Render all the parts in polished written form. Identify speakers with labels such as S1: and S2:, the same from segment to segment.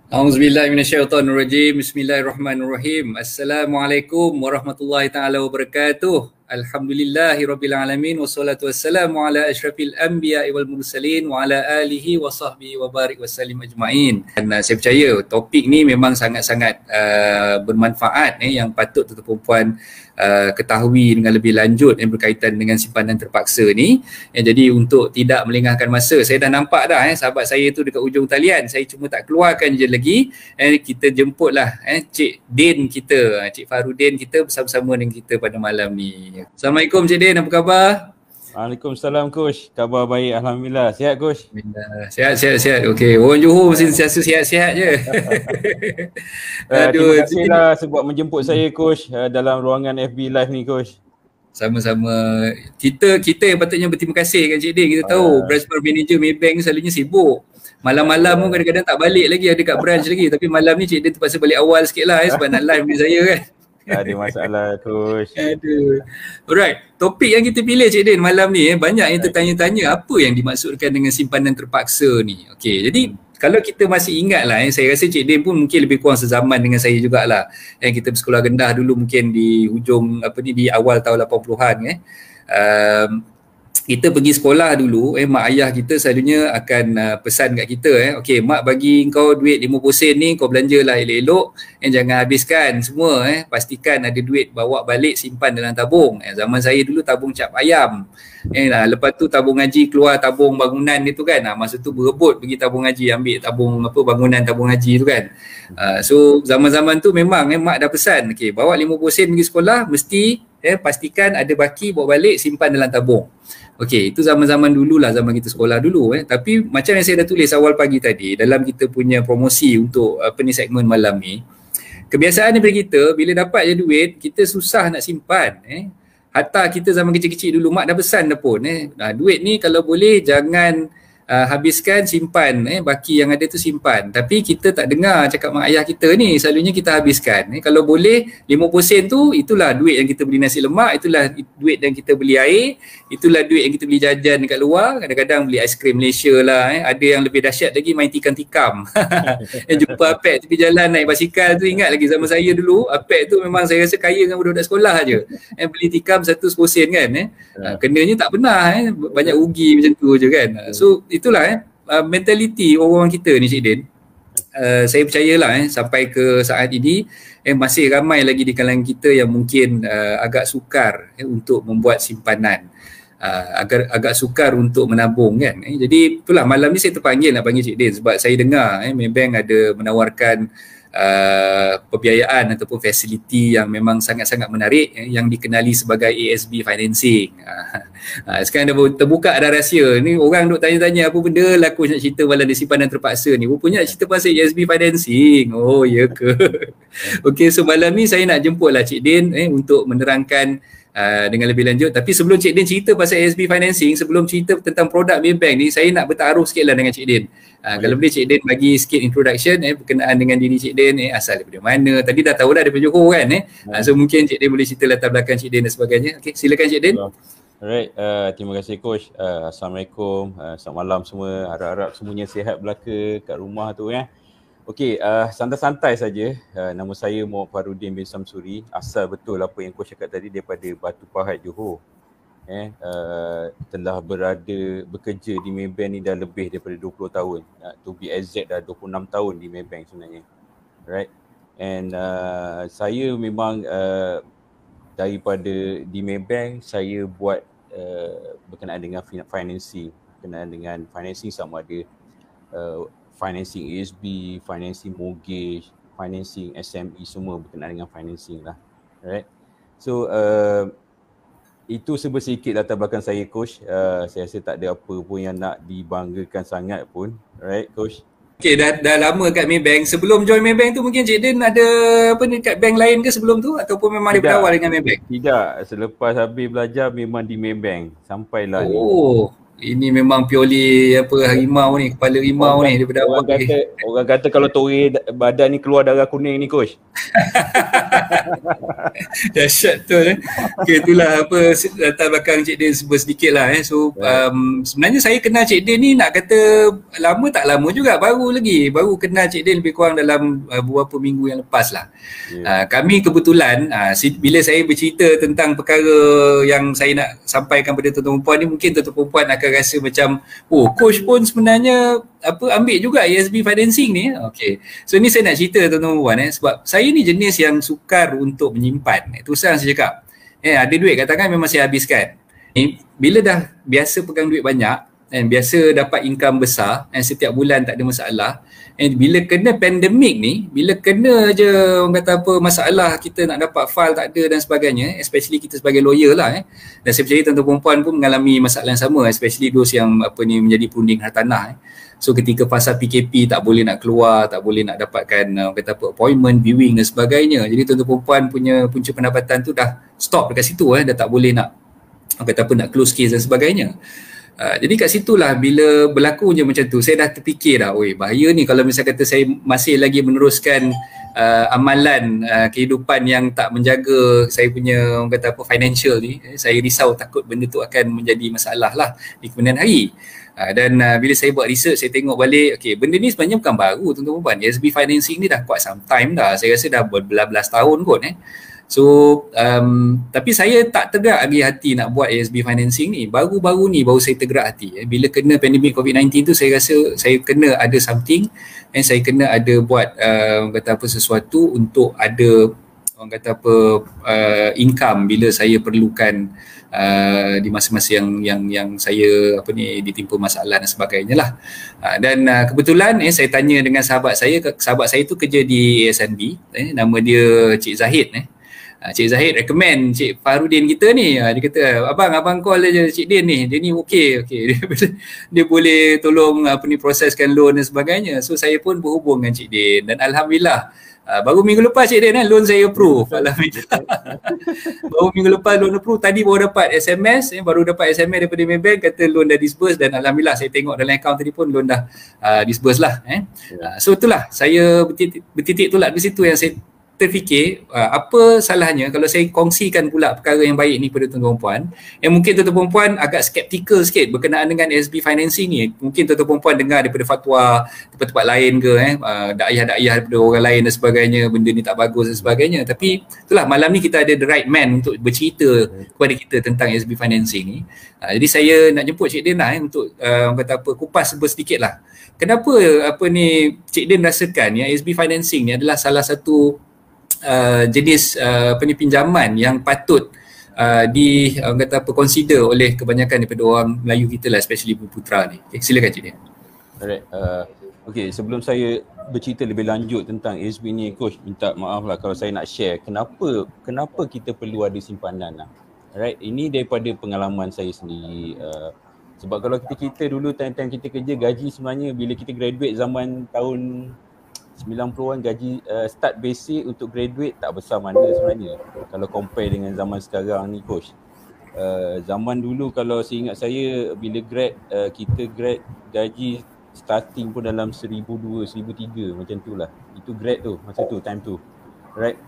S1: Auzubillahi minasyaitonirrajim. Bismillahirrahmanirrahim. Assalamualaikum warahmatullahi taala wabarakatuh. Alhamdulillahirabbil alamin wassalatu wassalamu ala asyrafil anbiya'i wal mursalin wa ala alihi wa sahbihi wa barik wasallim ajmain. Dan saya percaya topik ni memang sangat-sangat bermanfaat yang patut tuan-tuan puan ketahui dengan lebih lanjut yang berkaitan dengan simpanan terpaksa ni. Jadi untuk tidak melengahkan masa, saya dah nampak dah sahabat saya tu dekat ujung talian. Saya cuma tak keluarkan je lagi. Kita jemputlah Cik Din kita, Cik Farudin kita bersama-sama dengan kita pada malam ni. Assalamualaikum Cik Din, apa khabar?
S2: Waalaikumsalam Coach, khabar baik Alhamdulillah. Sihat Coach?
S1: Alhamdulillah. Sihat. Okey, orang Johor mesti sentiasa sihat-sihat je.
S2: Terima kasihlah sebab menjemput saya Coach dalam ruangan FB Live ni Coach.
S1: Sama-sama. Kita yang patutnya berterima kasih kan Cik Din. Kita tahu branch manager Maybank ni selalunya sibuk. Malam-malam pun kadang-kadang tak balik lagi, ada kat branch lagi. Tapi malam ni Cik Din terpaksa balik awal sikit lah sebab nak live dengan saya kan.
S2: Ada masalah Coach.
S1: Aduh. Alright, topik yang kita pilih Cik Din malam ni banyak yang tertanya-tanya apa yang dimaksudkan dengan simpanan terpaksa ni. Okey, jadi kalau kita masih ingat lah, saya rasa Cik Din pun mungkin lebih kurang sezaman dengan saya jugalah. Kita bersekolah rendah dulu mungkin di hujung di awal tahun 80-an kita pergi sekolah dulu, mak ayah kita selalunya akan pesan kat kita, okey mak bagi kau duit 50 sen ni, kau belanjalah elok-elok, jangan habiskan semua, pastikan ada duit bawa balik simpan dalam tabung. Zaman saya dulu tabung cap ayam. Lepas tu tabung ngaji keluar tabung bangunan itu kan. Masa tu berebut pergi tabung ngaji, ambil tabung bangunan tabung ngaji tu kan. So zaman-zaman tu memang mak dah pesan, okey bawa 50 sen pergi sekolah, mesti pastikan ada baki bawa balik simpan dalam tabung. Okey, itu zaman-zaman dululah, zaman kita sekolah dulu. Tapi macam yang saya dah tulis awal pagi tadi dalam kita punya promosi untuk segmen malam ni, kebiasaan daripada kita bila dapat je duit, kita susah nak simpan. Hatta kita zaman kecil-kecil dulu mak dah pesan dah pun, duit ni kalau boleh jangan habiskan, simpan, baki yang ada tu simpan. Tapi kita tak dengar cakap mak ayah kita ni, selalunya kita habiskan. Kalau boleh 50 sen tu itulah duit yang kita beli nasi lemak, itulah duit yang kita beli air, itulah duit yang kita beli jajan dekat luar. Kadang-kadang beli aiskrim Malaysia lah, ada yang lebih dahsyat lagi main tikam-tikam. Jumpa apek tepi jalan naik basikal tu, ingat lagi zaman saya dulu apek tu memang saya rasa kaya dengan budak-budak sekolah aje. Beli tikam 1 10 sen kan. Kenanya tak pernah, banyak rugi macam tu je kan. So itulah mentaliti orang kita ni Cik Din. Saya percayalah sampai ke saat ini masih ramai lagi di kalangan kita yang mungkin agak sukar untuk membuat simpanan, agak sukar untuk menabung kan. Jadi itulah malam ni saya terpanggil nak panggil Cik Din sebab saya dengar Maybank ada menawarkan pembiayaan ataupun fasiliti yang memang sangat-sangat menarik yang dikenali sebagai ASB Financing. Sekarang dah terbuka dah rahsia ni, orang duk tanya-tanya apa benda lah aku nak cerita malam di simpanan terpaksa ni, rupanya cerita pasal ASB Financing. Oh ya ke? Okey, so malam ni saya nak jemputlah Cik Din untuk menerangkan dengan lebih lanjut. Tapi sebelum Cik Din cerita pasal ASB Financing, sebelum cerita tentang produk Maybank ni, saya nak bertaruh sikit lah dengan Cik Din. Kalau boleh Cik Din bagi sikit introduction berkenaan dengan diri Cik Din, asal daripada mana. Tadi dah tahu dah daripada Johor kan. So mungkin Cik Din boleh cerita latar belakang Cik Din dan sebagainya. Okey, silakan Cik Din.
S2: Alright, terima kasih Coach. Assalamualaikum, selamat malam semua. Harap-harap semuanya sihat belaka kat rumah tu ya. Okey, santai-santai saja. Nama saya Muhammad Farudin bin Samsuri. Asal betul apa yang Coach cakap tadi, daripada Batu Pahat, Johor. Telah bekerja di Maybank ni dah lebih daripada 20 tahun. To be exact dah 26 tahun di Maybank sebenarnya. Right. And saya memang daripada di Maybank saya buat berkenaan dengan financing. Berkenaan dengan financing sama ada financing ASB, financing mortgage, financing SME, semua berkenaan dengan financing lah. Right. So itu sedikit latar belakang saya Coach. Saya rasa tak ada apa pun yang nak dibanggakan sangat pun. Right Coach?
S1: Okay, dah lama kat Maybank. Sebelum join Maybank tu mungkin Cik Din ada apa ni kat bank lain ke sebelum tu? Ataupun memang daripada awal dengan Maybank?
S2: Tidak, selepas habis belajar memang di Maybank. Sampailah
S1: ni. Oh, Ini memang purely apa harimau ni, kepala rimau ni daripada awal lagi.
S2: Orang kata kalau tore badan ni keluar darah kuning ni coach.
S1: Dahsyat tu Okay, itulah apa latar belakang Cik Din sedikit lah So sebenarnya saya kenal Cik Din ni nak kata lama tak lama juga, baru kenal Cik Din lebih kurang dalam beberapa minggu yang lepas lah. Kami kebetulan bila saya bercerita tentang perkara yang saya nak sampaikan pada tuan-tuan perempuan ni, mungkin tuan-tuan perempuan akan rasa macam coach pun sebenarnya ambil juga ESB financing ni. Okay, so ni saya nak cerita tuan-tuan perempuan sebab saya ni jenis yang sukar untuk menyimpan. Terus terang saya cakap, ada duit katakan memang saya habiskan. Bila dah biasa pegang duit banyak biasa dapat income besar setiap bulan tak ada masalah, bila kena pandemik ni, bila kena je orang kata apa masalah, kita nak dapat file tak ada dan sebagainya, especially kita sebagai lawyer lah dan saya percaya tuan-tuan perempuan pun mengalami masalah yang sama, especially those yang menjadi perunding hartanah. So ketika fasa PKP tak boleh nak keluar, tak boleh nak dapatkan kata apa appointment, viewing dan sebagainya. Jadi tuan-tuan perempuan punya punca pendapatan tu dah stop dekat situ dah tak boleh nak kata apa nak close case dan sebagainya. Jadi kat situlah bila berlaku je macam tu, saya dah terfikir dah, bahaya ni kalau misalnya kata saya masih lagi meneruskan amalan kehidupan yang tak menjaga saya punya orang kata apa financial ni. Saya risau takut benda tu akan menjadi masalah lah di kemudian hari. Dan bila saya buat research, saya tengok balik, benda ni sebenarnya bukan baru tuan-tuan perempuan. ESB financing ni dah quite some time dah. Saya rasa dah berbelas-belas tahun kot So tapi saya tak tergerak lagi hati nak buat ESB financing ni. Baru-baru ni baru saya tergerak hati. Bila kena pandemik COVID-19 tu, saya rasa saya kena ada something saya kena ada buat kata apa sesuatu untuk ada orang kata apa income bila saya perlukan di masa-masa yang saya ditimpa masalah dan sebagainya lah. Dan kebetulan saya tanya dengan sahabat saya tu kerja di ASNB, nama dia Cik Zahid. Cik Zahid recommend Cik Fahrudin kita ni. Dia kata, abang call je Cik Din ni, dia ni okey. Dia boleh tolong proseskan loan dan sebagainya. So saya pun berhubung dengan Cik Din dan alhamdulillah baru minggu lepas Cik Din loan saya approve. Alhamdulillah. Baru minggu lepas loan approve. Tadi baru dapat SMS daripada Maybank kata loan dah disburse dan alhamdulillah saya tengok dalam akaun tadi pun loan dah disburse lah. So itulah saya bertitik tolak di situ yang saya terfikir apa salahnya kalau saya kongsikan pula perkara yang baik ni pada tuan-tuan perempuan yang mungkin tuan-tuan perempuan agak skeptikal sikit berkenaan dengan SB financing ni. Mungkin tuan-tuan perempuan dengar daripada fatwa tempat-tempat lain ke dakwah-dakwah daripada orang lain dan sebagainya, benda ni tak bagus dan sebagainya. Tapi itulah malam ni kita ada the right man untuk bercerita kepada kita tentang SB financing ni. Jadi saya nak jemput Cik Din lah untuk kata apa kupas sedikit lah. Kenapa Cik Din rasakan SB financing ni adalah salah satu jenis pinjaman yang patut consider oleh kebanyakan daripada orang Melayu kita lah, especially Bumiputera ni. Silakan Cik Din.
S2: Alright. Sebelum saya bercerita lebih lanjut tentang SB ni, Coach, minta maaf lah kalau saya nak share kenapa kita perlu ada simpanan lah. Alright, ini daripada pengalaman saya sendiri. Sebab kalau kita dulu time-time kita kerja, gaji sebenarnya bila kita graduate zaman tahun 90-an, gaji start basic untuk graduate tak besar mana sebenarnya kalau compare dengan zaman sekarang ni, Coach. Zaman dulu kalau saya ingat saya bila kita grad gaji starting pun dalam 1,200, 1,300 macam tu lah. Itu grad tu, masa tu, time tu, right?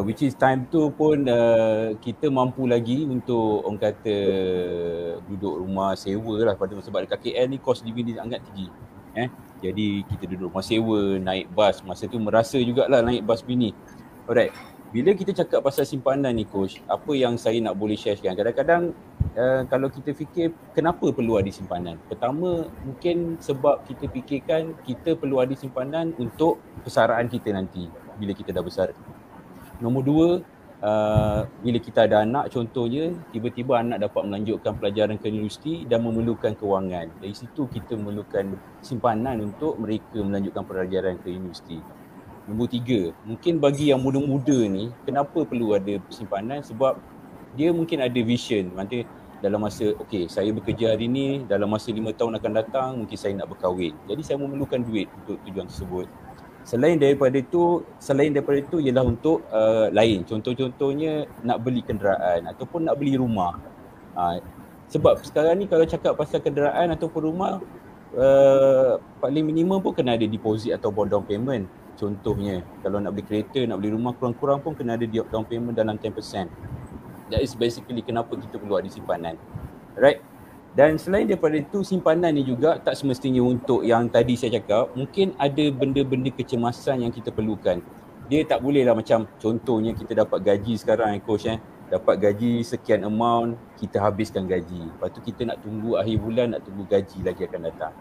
S2: Which is time tu pun kita mampu lagi untuk orang kata duduk rumah sewa lah, sebab dekat KL ni cost living dia sangat tinggi. Jadi kita duduk rumah sewa, naik bas. Masa tu merasa jugalah naik bas bini. Alright. Bila kita cakap pasal simpanan ni, Coach, apa yang saya nak boleh share sekarang, kadang-kadang kalau kita fikir kenapa perlu ada simpanan. Pertama, mungkin sebab kita fikirkan kita perlu ada simpanan untuk persaraan kita nanti bila kita dah besar. Nombor dua, bila kita ada anak, contohnya tiba-tiba anak dapat melanjutkan pelajaran ke universiti dan memerlukan kewangan. Dari situ kita memerlukan simpanan untuk mereka melanjutkan pelajaran ke universiti. Nombor tiga, mungkin bagi yang muda-muda ni, kenapa perlu ada simpanan? Sebab dia mungkin ada vision. Nanti dalam masa, saya bekerja hari ni, dalam masa 5 tahun akan datang, mungkin saya nak berkahwin. Jadi saya memerlukan duit untuk tujuan tersebut. Selain daripada itu ialah untuk lain. Contohnya nak beli kenderaan ataupun nak beli rumah. Sebab sekarang ni kalau cakap pasal kenderaan ataupun rumah, paling minimum pun kena ada deposit atau down payment. Contohnya, kalau nak beli kereta, nak beli rumah, kurang-kurang pun kena ada down payment dalam 10%. That is basically kenapa kita perlu ada simpanan. Right? Dan selain daripada itu, simpanan ni juga tak semestinya untuk yang tadi saya cakap. Mungkin ada benda-benda kecemasan yang kita perlukan. Dia tak boleh lah macam contohnya kita dapat gaji sekarang coach dapat gaji sekian amount, kita habiskan gaji. Lepas tu kita nak tunggu akhir bulan, nak tunggu gaji lagi akan datang.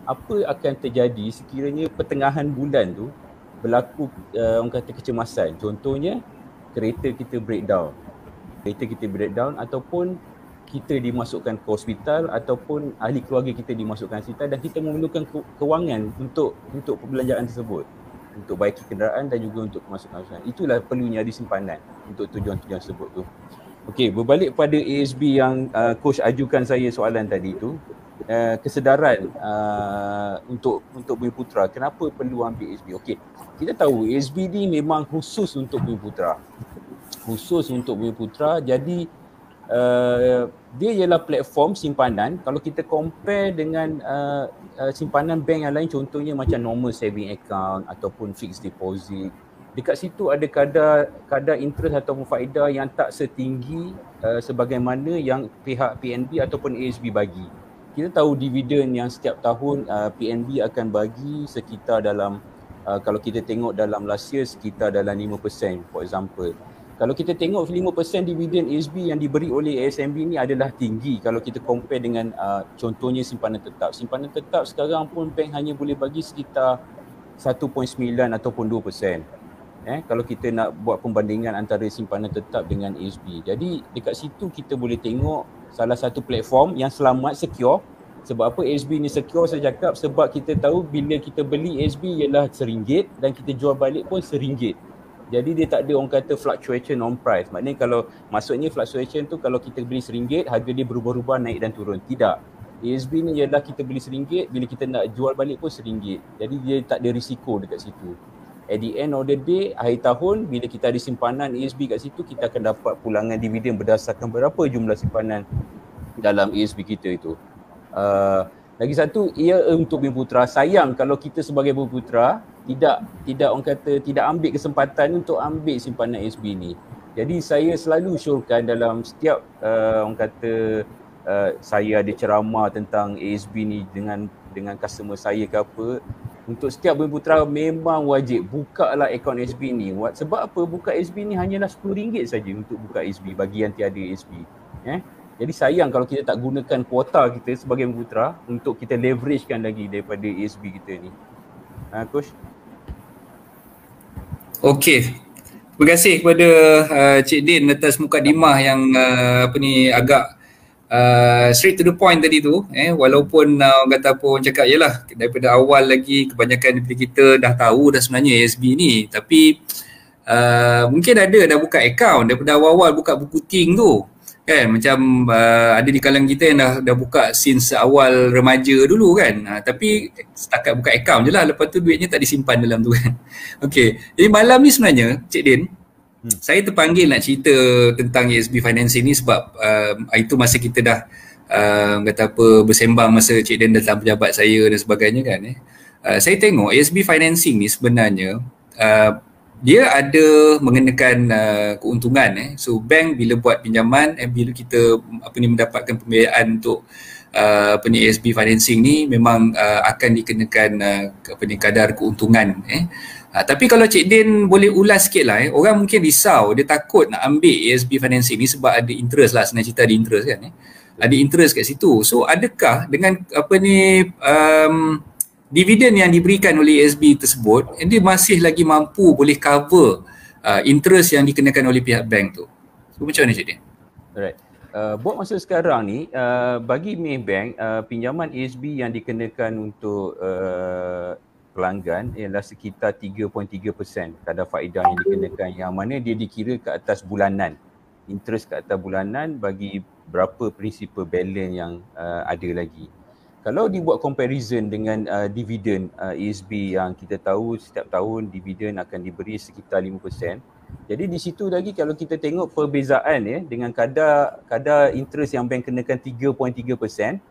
S2: Apa akan terjadi sekiranya pertengahan bulan tu berlaku orang kata kecemasan. Contohnya kereta kita breakdown. Ataupun kita dimasukkan ke hospital ataupun ahli keluarga kita dimasukkan hospital dan kita memerlukan kewangan untuk perbelanjaan tersebut, untuk baiki kenderaan dan juga untuk pemasukan hospital. Itulah perlunya ada simpanan untuk tujuan-tujuan tersebut tu. Okey, berbalik pada ASB yang coach ajukan saya soalan tadi tu, kesedaran untuk Bumiputera, kenapa perlu ambil ASB? Okey, kita tahu ASB ni memang khusus untuk Bumiputera. Jadi dia ialah platform simpanan. Kalau kita compare dengan simpanan bank yang lain, contohnya macam normal saving account ataupun fixed deposit, dekat situ ada kadar interest ataupun faedah yang tak setinggi sebagaimana yang pihak PNB ataupun ASB bagi. Kita tahu dividen yang setiap tahun PNB akan bagi sekitar dalam kalau kita tengok dalam last year sekitar dalam 5% for example. Kalau kita tengok 5% dividen ASB yang diberi oleh ASMB ni adalah tinggi kalau kita compare dengan contohnya simpanan tetap. Simpanan tetap sekarang pun bank hanya boleh bagi sekitar 1.9 ataupun 2%. Kalau kita nak buat pembandingan antara simpanan tetap dengan ASB. Jadi dekat situ kita boleh tengok salah satu platform yang selamat, secure. Sebab apa ASB ni secure saya cakap? Sebab kita tahu bila kita beli ASB ialah RM1 dan kita jual balik pun RM1. Jadi dia tak ada orang kata fluctuation on price. Maknanya kalau maksudnya fluctuation tu kalau kita beli RM1, harga dia berubah-ubah naik dan turun. Tidak. ASB ni ialah kita beli RM1, bila kita nak jual balik pun RM1. Jadi dia tak ada risiko dekat situ. At the end of the day, akhir tahun bila kita ada simpanan ASB kat situ, kita akan dapat pulangan dividen berdasarkan berapa jumlah simpanan dalam ASB kita itu. Lagi satu, ia untuk Bumiputera. Sayang kalau kita sebagai Bumiputera tidak orang kata tidak ambil kesempatan untuk ambil simpanan ASB ni. Jadi saya selalu syorkan dalam setiap orang kata saya ada ceramah tentang ASB ni dengan customer saya ke apa, untuk setiap Bumiputera memang wajib bukalah akaun ASB ni. Sebab apa? Buka ASB ni hanyalah RM10 saja untuk buka ASB bagi yang tiada ASB. Jadi sayang kalau kita tak gunakan kuota kita sebagai Bumiputera untuk kita leveragekan lagi daripada ASB kita ni. Coach?
S1: Okey. Terima kasih kepada Cik Din atas mukadimah yang agak straight to the point tadi tu. Walaupun orang kata apa, orang cakap yalah daripada awal lagi kebanyakan daripada kita dah tahu dah sebenarnya ASB ni, tapi mungkin ada dah buka account daripada awal-awal buka buku ting tu. Kan macam ada di kalangan kita yang dah buka since awal remaja dulu kan, tapi setakat buka akaun je lah, lepas tu duitnya tak disimpan dalam tu kan. Okey, jadi malam ni sebenarnya Cik Din, saya terpanggil nak cerita tentang ASB financing ni sebab itu masa kita dah kata apa bersembang masa Cik Din dalam pejabat saya dan sebagainya kan. Saya tengok ASB financing ni sebenarnya dia ada mengenakan keuntungan. So bank bila buat pinjaman, bila kita mendapatkan pembiayaan untuk ASB financing ni memang akan dikenakan kadar keuntungan. Tapi kalau Cik Din boleh ulas sikit lah, orang mungkin risau, dia takut nak ambil ASB financing ni sebab ada interest lah, senang cerita ada interest kan. Ada interest kat situ. So adakah dengan dividen yang diberikan oleh ASB tersebut, dia masih lagi mampu boleh cover interest yang dikenakan oleh pihak bank tu? So macam mana Cik Din?
S2: Alright. Buat masa sekarang ni, bagi Maybank, pinjaman ASB yang dikenakan untuk pelanggan ialah sekitar 3.3% kadar faedah yang dikenakan, yang mana dia dikira ke atas bulanan. Interest ke atas bulanan bagi berapa principal balance yang ada lagi. Kalau dibuat comparison dengan dividen ESB yang kita tahu setiap tahun dividen akan diberi sekitar 5%. Jadi di situ lagi kalau kita tengok perbezaan dengan kadar interest yang bank kenakan 3.3%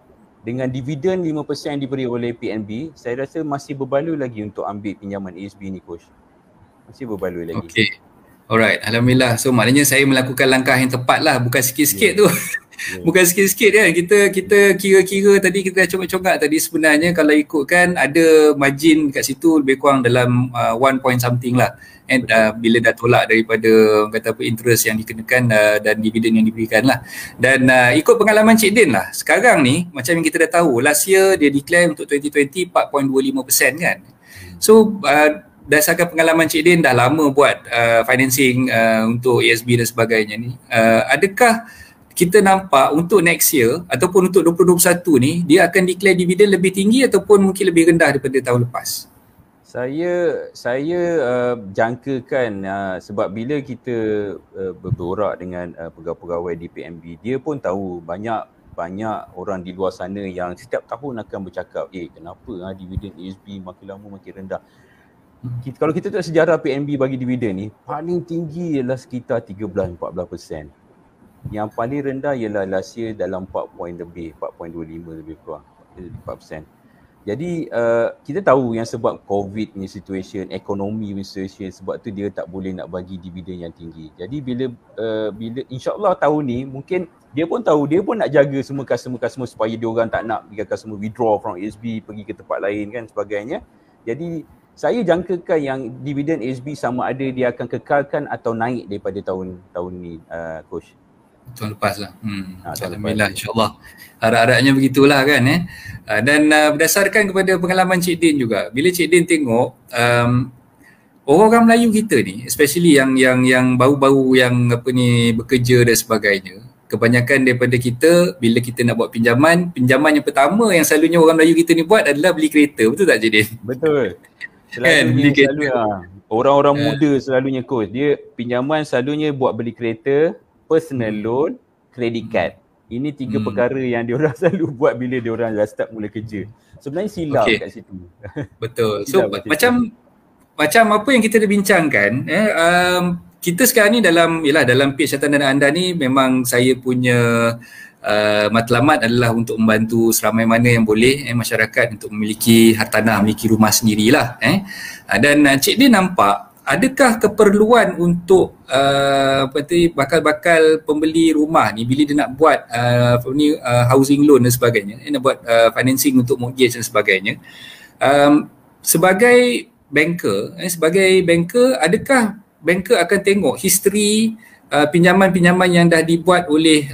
S2: dengan dividen 5% diberi oleh PNB, saya rasa masih berbaloi lagi untuk ambil pinjaman ESB ni coach. Masih berbaloi lagi.
S1: Okay. Alright, alhamdulillah. So maknanya saya melakukan langkah yang tepat lah, bukan sikit-sikit tu. Bukan sikit-sikit kan. Kita kira-kira tadi, kita dah congak-congak tadi, sebenarnya kalau ikutkan ada margin kat situ lebih kurang dalam 1 point something lah. And bila dah tolak daripada kata apa interest yang dikenakan dan dividen yang diberikan lah. Dan ikut pengalaman Cik Din lah, sekarang ni macam yang kita dah tahu, last year dia declare untuk 2020 4.25% kan. So berdasarkan pengalaman Cik Din dah lama buat financing untuk ESB dan sebagainya ni, adakah kita nampak untuk next year ataupun untuk 2021 ni dia akan declare dividen lebih tinggi ataupun mungkin lebih rendah daripada tahun lepas?
S2: Saya jangkakan sebab bila kita berborak dengan pegawai-pegawai di PNB, dia pun tahu banyak orang di luar sana yang setiap tahun akan bercakap, kenapa dividen ESB makin lama makin rendah. Kalau kita tengok sejarah PNB bagi dividen ni, paling tinggi ialah sekitar 13-14%. Yang paling rendah ialah last year dalam 4.25 lebih kurang 4%. Jadi kita tahu yang sebab COVID punya situation, ekonomi punya situation, sebab tu dia tak boleh nak bagi dividen yang tinggi. Jadi bila insya-Allah tahun ni mungkin dia pun tahu, dia pun nak jaga semua customer supaya dia orang tak nak biar customer withdraw from ESB pergi ke tempat lain kan sebagainya. Jadi saya jangkakan yang dividen ESB sama ada dia akan kekalkan atau naik daripada tahun ni coach.
S1: Tahun lepas lah. Alhamdulillah, insyaAllah. Harap-harapnya begitulah kan. Dan berdasarkan kepada pengalaman Cik Din juga, bila Cik Din tengok orang Melayu kita ni, especially yang baru-baru yang bekerja dan sebagainya, kebanyakan daripada kita bila kita nak buat pinjaman yang pertama yang selalunya orang Melayu kita ni buat adalah beli kereta. Betul tak Cik Din?
S2: Betul. Selalunya orang-orang muda selalunya coach, dia pinjaman selalunya buat beli kereta, personal loan, credit card. Ini tiga perkara yang diorang selalu buat bila diorang dah start mula kerja. Sebenarnya silap kat situ.
S1: Betul. So macam apa yang kita dah bincangkan, kita sekarang ni dalam page Syarikat Dana Anda ni, memang saya punya matlamat adalah untuk membantu seramai mana yang boleh masyarakat untuk memiliki hartanah, memiliki rumah sendirilah. Dan Cik Din nampak adakah keperluan untuk bakal pembeli rumah ni bila dia nak buat housing loan dan sebagainya, nak buat financing untuk mortgage dan sebagainya, sebagai banker, adakah banker akan tengok history pinjaman-pinjaman yang dah dibuat oleh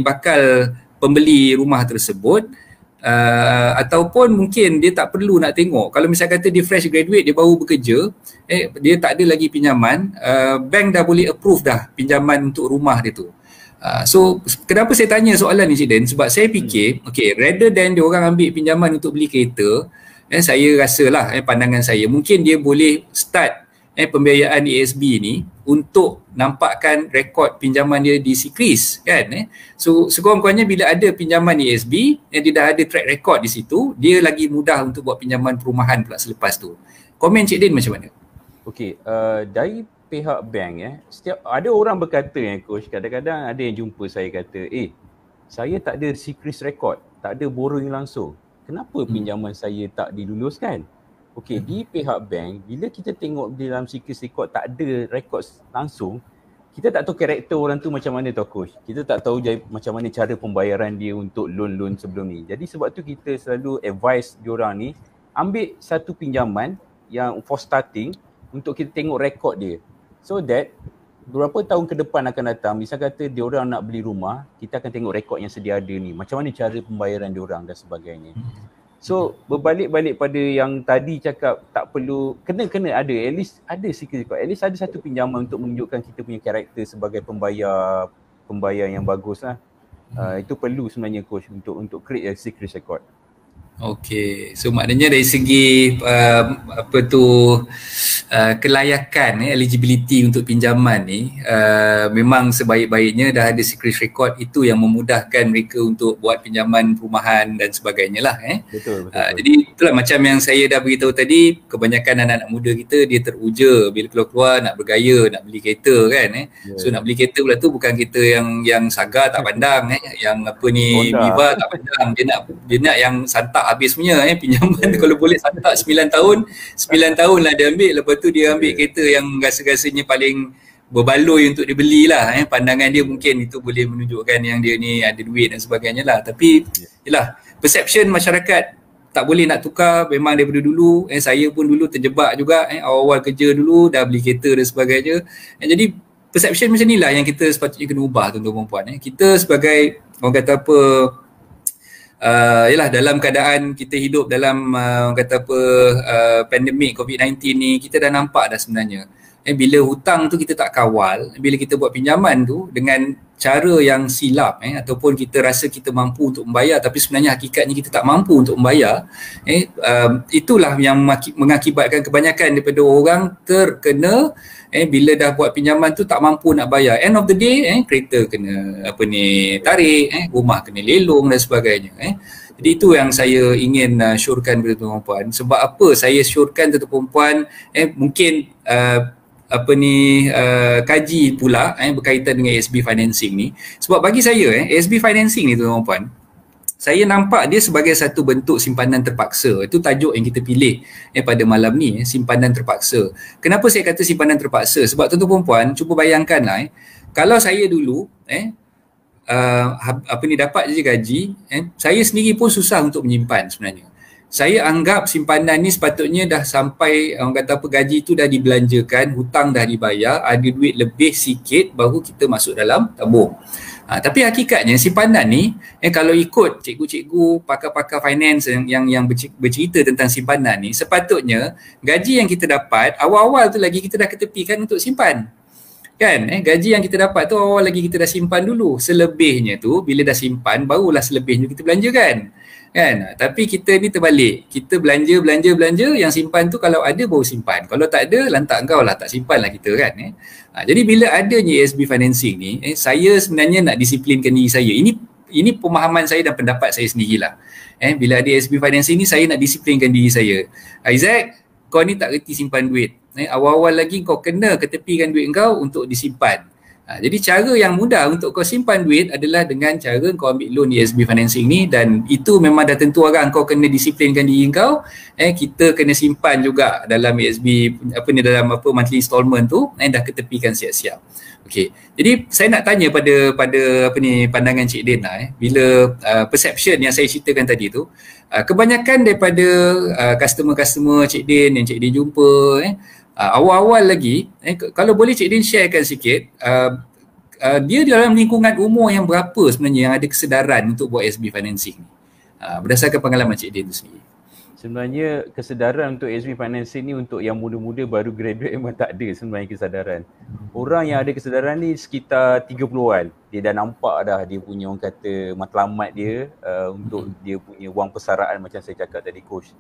S1: bakal pembeli rumah tersebut, ataupun mungkin dia tak perlu nak tengok. Kalau misalnya kata dia fresh graduate, dia baru bekerja, dia tak ada lagi pinjaman, bank dah boleh approve dah pinjaman untuk rumah dia tu. So kenapa saya tanya soalan ni Cik Den? Sebab saya fikir rather than dia orang ambil pinjaman untuk beli kereta, saya rasalah pandangan saya, mungkin dia boleh start pembiayaan ESB ni untuk nampakkan rekod pinjaman dia di Sikris kan. So sekurang-kurangnya bila ada pinjaman ESB yang dia dah ada track record di situ, dia lagi mudah untuk buat pinjaman perumahan pula selepas tu. Komen Cik Din macam mana?
S2: Okey, dari pihak bank setiap ada orang berkata coach, kadang-kadang ada yang jumpa saya kata, saya tak ada Sikris record, tak ada borrowing langsung. Kenapa pinjaman saya tak diluluskan? Okey, di pihak bank, bila kita tengok di dalam Sikris record tak ada rekod langsung, kita tak tahu karakter orang tu macam mana tau coach. Kita tak tahu macam mana cara pembayaran dia untuk loan-loan sebelum ni. Jadi sebab tu kita selalu advise diorang ni ambil satu pinjaman yang for starting untuk kita tengok rekod dia. So that beberapa tahun ke depan akan datang, misal kata diorang nak beli rumah, kita akan tengok rekod yang sedia ada ni. Macam mana cara pembayaran diorang dan sebagainya. So berbalik-balik pada yang tadi cakap tak perlu, kena ada at least ada Sikris record, at least ada satu pinjaman untuk menunjukkan kita punya karakter sebagai pembayar yang bagus lah. Itu perlu sebenarnya coach untuk create a Sikris record.
S1: Okey, so maknanya dari segi kelayakan, eligibility untuk pinjaman ni, memang sebaik-baiknya dah ada secret record, itu yang memudahkan mereka untuk buat pinjaman perumahan dan sebagainya lah.
S2: Betul, betul.
S1: Jadi itulah macam yang saya dah beritahu tadi, kebanyakan anak-anak muda kita dia teruja bila keluar-keluar nak bergaya, nak beli kereta kan. So nak beli kereta pula tu bukan kereta yang Saga tak pandang, yang apa ni
S2: Honda.
S1: Viva tak pandang, dia nak yang santak habis punya, pinjaman tu kalau boleh santak 9 tahun, 9 tahun lah dia ambil, lepas tu dia ambil kereta yang rasa-rasanya paling berbaloi untuk dibeli lah. Pandangan dia mungkin itu boleh menunjukkan yang dia ni ada duit dan sebagainya lah. Tapi yelah, perception masyarakat tak boleh nak tukar memang daripada dulu. Saya pun dulu terjebak juga, awal-awal kerja dulu dah beli kereta dan sebagainya. Jadi perception macam ni lah yang kita sepatutnya kena ubah, tuan-tuan dan puan. Kita sebagai orang kata apa, yalah, dalam keadaan kita hidup dalam orang kata apa, pandemik COVID-19 ni, kita dah nampak dah sebenarnya. Bila hutang tu kita tak kawal, bila kita buat pinjaman tu dengan cara yang silap, ataupun kita rasa kita mampu untuk membayar tapi sebenarnya hakikatnya kita tak mampu untuk membayar, itulah yang mengakibatkan kebanyakan daripada orang terkena bila dah buat pinjaman tu tak mampu nak bayar. End of the day, kereta kena tarik, rumah kena lelong dan sebagainya. Jadi itu yang saya ingin syorkan kepada tuan-tuan dan puan. Sebab apa saya syorkan tuan-tuan dan puan, mungkin kaji pula berkaitan dengan ASB financing ni. Sebab bagi saya ASB financing ni tuan-tuan dan puan, saya nampak dia sebagai satu bentuk simpanan terpaksa. Itu tajuk yang kita pilih pada malam ni, simpanan terpaksa. Kenapa saya kata simpanan terpaksa? Sebab tuan-tuan dan puan, cuba bayangkanlah kalau saya dulu dapat je gaji, saya sendiri pun susah untuk menyimpan sebenarnya. Saya anggap simpanan ni sepatutnya dah sampai orang kata apa, gaji tu dah dibelanjakan, hutang dah dibayar, ada duit lebih sikit baru kita masuk dalam tabung. Tapi hakikatnya simpanan ni, kalau ikut cikgu-cikgu, pakar-pakar finance yang bercerita tentang simpanan ni, sepatutnya gaji yang kita dapat awal-awal tu lagi kita dah ketepikan untuk simpan. Kan, gaji yang kita dapat tu awal lagi kita dah simpan dulu. Selebihnya tu bila dah simpan barulah selebihnya kita belanjakan. Kan? Tapi kita ni terbalik. Kita belanja, yang simpan tu kalau ada baru simpan. Kalau tak ada, lantak kau lah, tak simpan lah kita kan. Jadi bila adanya ASB financing ni, saya sebenarnya nak disiplinkan diri saya. Ini pemahaman saya dan pendapat saya sendirilah. Bila ada ASB financing ni, saya nak disiplinkan diri saya. Isaac, kau ni tak reti simpan duit. Awal-awal lagi kau kena ketepikan duit kau untuk disimpan. Jadi cara yang mudah untuk kau simpan duit adalah dengan cara kau ambil loan ASB financing ni, dan itu memang dah tentu orang kau kena disiplinkan diri kau. Kita kena simpan juga dalam ASB dalam monthly installment tu, dah ketepikan siap-siap. Okey. Jadi saya nak tanya pada pandangan Cik Din lah, bila perception yang saya ceritakan tadi tu, kebanyakan daripada customer-customer Cik Din yang Cik Din jumpa, awal-awal lagi, kalau boleh Cik Din sharekan sikit, dia dalam lingkungan umur yang berapa sebenarnya yang ada kesedaran untuk buat ASB financing ni? Berdasarkan pengalaman Cik Din tu sendiri.
S2: Sebenarnya kesedaran untuk ASB financing ni untuk yang muda-muda baru graduate memang tak ada sebenarnya kesedaran. Orang yang ada kesedaran ni sekitar 30-an. Dia dah nampak dah dia punya, orang kata, matlamat dia untuk dia punya wang persaraan macam saya cakap tadi coach.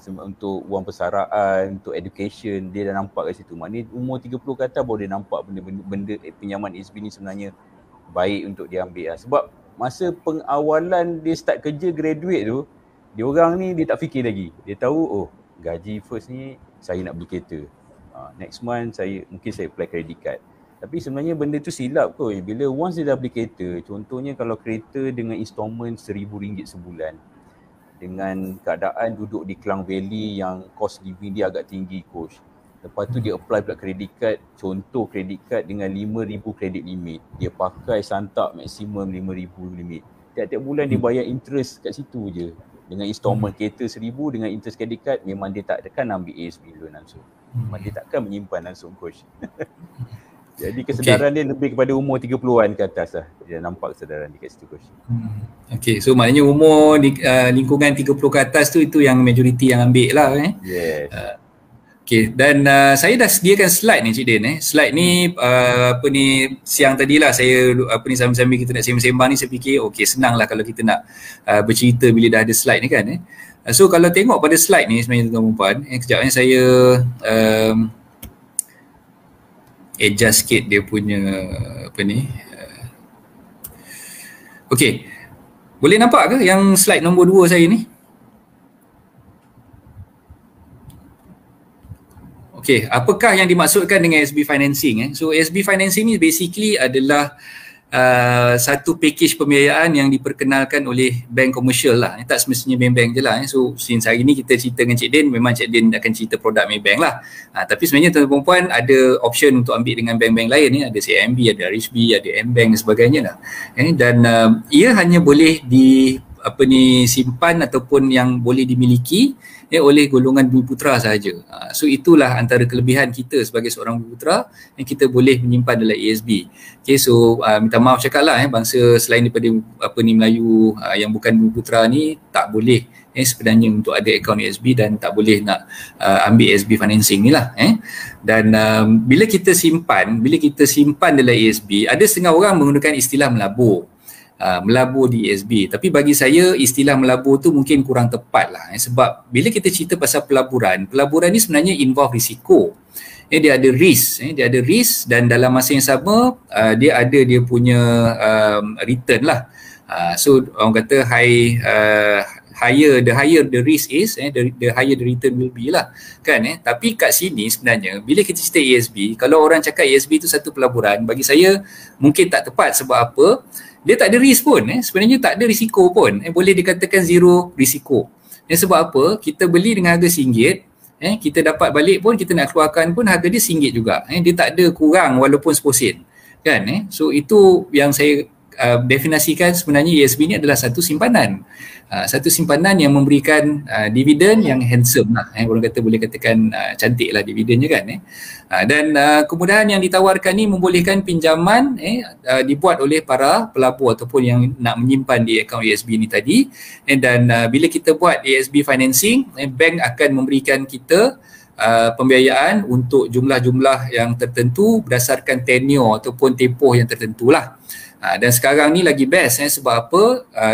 S2: Untuk wang persaraan, untuk education, dia dah nampak kat situ. Maknanya umur 30 ke atas baru dia nampak benda pinjaman ASB ni sebenarnya baik untuk dia ambil. Sebab masa pengawalan dia start kerja graduate tu, dia orang ni dia tak fikir lagi. Dia tahu gaji first ni saya nak beli kereta. Next month mungkin saya apply credit card. Tapi sebenarnya benda tu silap kot. Bila once dia dah beli kereta, contohnya kalau kereta dengan installment RM1,000 sebulan, dengan keadaan duduk di Klang Valley yang cost living dia agak tinggi coach. Lepas tu dia apply pula credit card, contoh credit card dengan RM5,000 credit limit. Dia pakai santak maksimum RM5,000 limit. Tiap-tiap bulan dia bayar interest kat situ je. Dengan installment kereta RM1,000 dengan interest credit card, memang dia tak akan ambil ASB loan langsung. Memang dia takkan menyimpan langsung coach. Jadi kesedaran dia lebih kepada umur 30-an ke atas lah. Dia nampak kesedaran dia kat situ coach.
S1: Okay, so maknanya umur lingkungan 30 ke atas tu, itu yang majoriti yang ambil lah.
S2: Yes.
S1: Okay, dan saya dah sediakan slide ni Cik Din. Slide ni siang tadilah saya sambil-sambil kita nak sembang-sembang ni saya fikir okey senanglah kalau kita nak bercerita bila dah ada slide ni kan. So kalau tengok pada slide ni sebenarnya tuan-tuan dan puan, kejap ni saya adjust sikit dia punya okey. Boleh nampak ke yang slide nombor 2 saya ni? Okay, apakah yang dimaksudkan dengan SB Financing? So SB Financing ni basically adalah satu package pembiayaan yang diperkenalkan oleh bank komersial lah. Tak semestinya bank-bank je lah. So since hari ni kita cerita dengan Cik Din, memang Cik Din akan cerita produk Maybank lah. Tapi sebenarnya tuan-tuan perempuan ada option untuk ambil dengan bank-bank lain ni. Ada CIMB, ada RHB, ada M-Bank dan sebagainya lah. Dan ia hanya boleh simpan ataupun yang boleh dimiliki oleh golongan Bumiputera sahaja. So itulah antara kelebihan kita sebagai seorang Bumiputera yang kita boleh menyimpan dalam ASB. Okay, so minta maaf cakaplah bangsa selain daripada Melayu yang bukan Bumiputera ni tak boleh sebenarnya untuk ada akaun ASB dan tak boleh nak ambil ASB financing ni lah. Dan bila kita simpan dalam ASB, ada setengah orang menggunakan istilah melabur. Melabur di ASB, tapi bagi saya istilah melabur tu mungkin kurang tepat lah sebab bila kita cerita pasal pelaburan ni sebenarnya involve risiko. Dia ada risk dan dalam masa yang sama dia ada dia punya return lah. So orang kata the higher the risk is, the higher the return will be lah kan. Tapi kat sini sebenarnya bila kita cerita ASB, kalau orang cakap ASB tu satu pelaburan, bagi saya mungkin tak tepat. Sebab apa? Dia tak ada risk pun, sebenarnya tak ada risiko pun, boleh dikatakan zero risiko. Sebab apa? Kita beli dengan harga RM1, kita dapat balik pun, kita nak keluarkan pun harga dia RM1 juga. Dia tak ada kurang walaupun 10 sen kan. So itu yang saya definisikan sebenarnya ASB ni adalah satu simpanan. Satu simpanan yang memberikan dividen yang handsome lah. Orang kata boleh katakan cantik lah dividennya kan. Dan kemudahan yang ditawarkan ni membolehkan pinjaman dibuat oleh para pelabur ataupun yang nak menyimpan di akaun ASB ni tadi. Dan bila kita buat ASB financing, bank akan memberikan kita pembiayaan untuk jumlah-jumlah yang tertentu berdasarkan tenure ataupun tempoh yang tertentu lah. Dan sekarang ni lagi best sebab apa?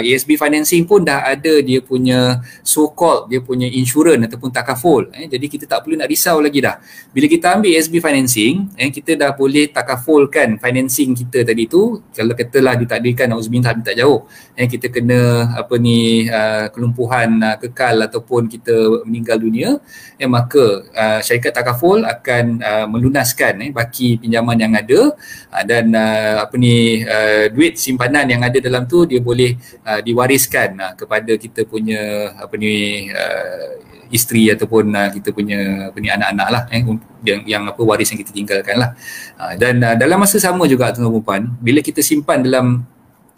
S1: ASB financing pun dah ada dia punya so-called dia punya insurans ataupun takaful. Jadi kita tak perlu nak risau lagi dah. Bila kita ambil ASB financing, kita dah boleh takafulkan financing kita tadi tu. Kalau katalah ditakdirkan auzubillah tak jauh, kita kena kelumpuhan kekal ataupun kita meninggal dunia, maka syarikat takaful akan melunaskan baki pinjaman yang ada dan duit simpanan yang ada dalam tu dia boleh diwariskan kepada kita punya isteri ataupun kita punya anak-anak lah yang waris yang kita tinggalkan lah. Dan dalam masa sama juga tuan-tuan dan puan, bila kita simpan dalam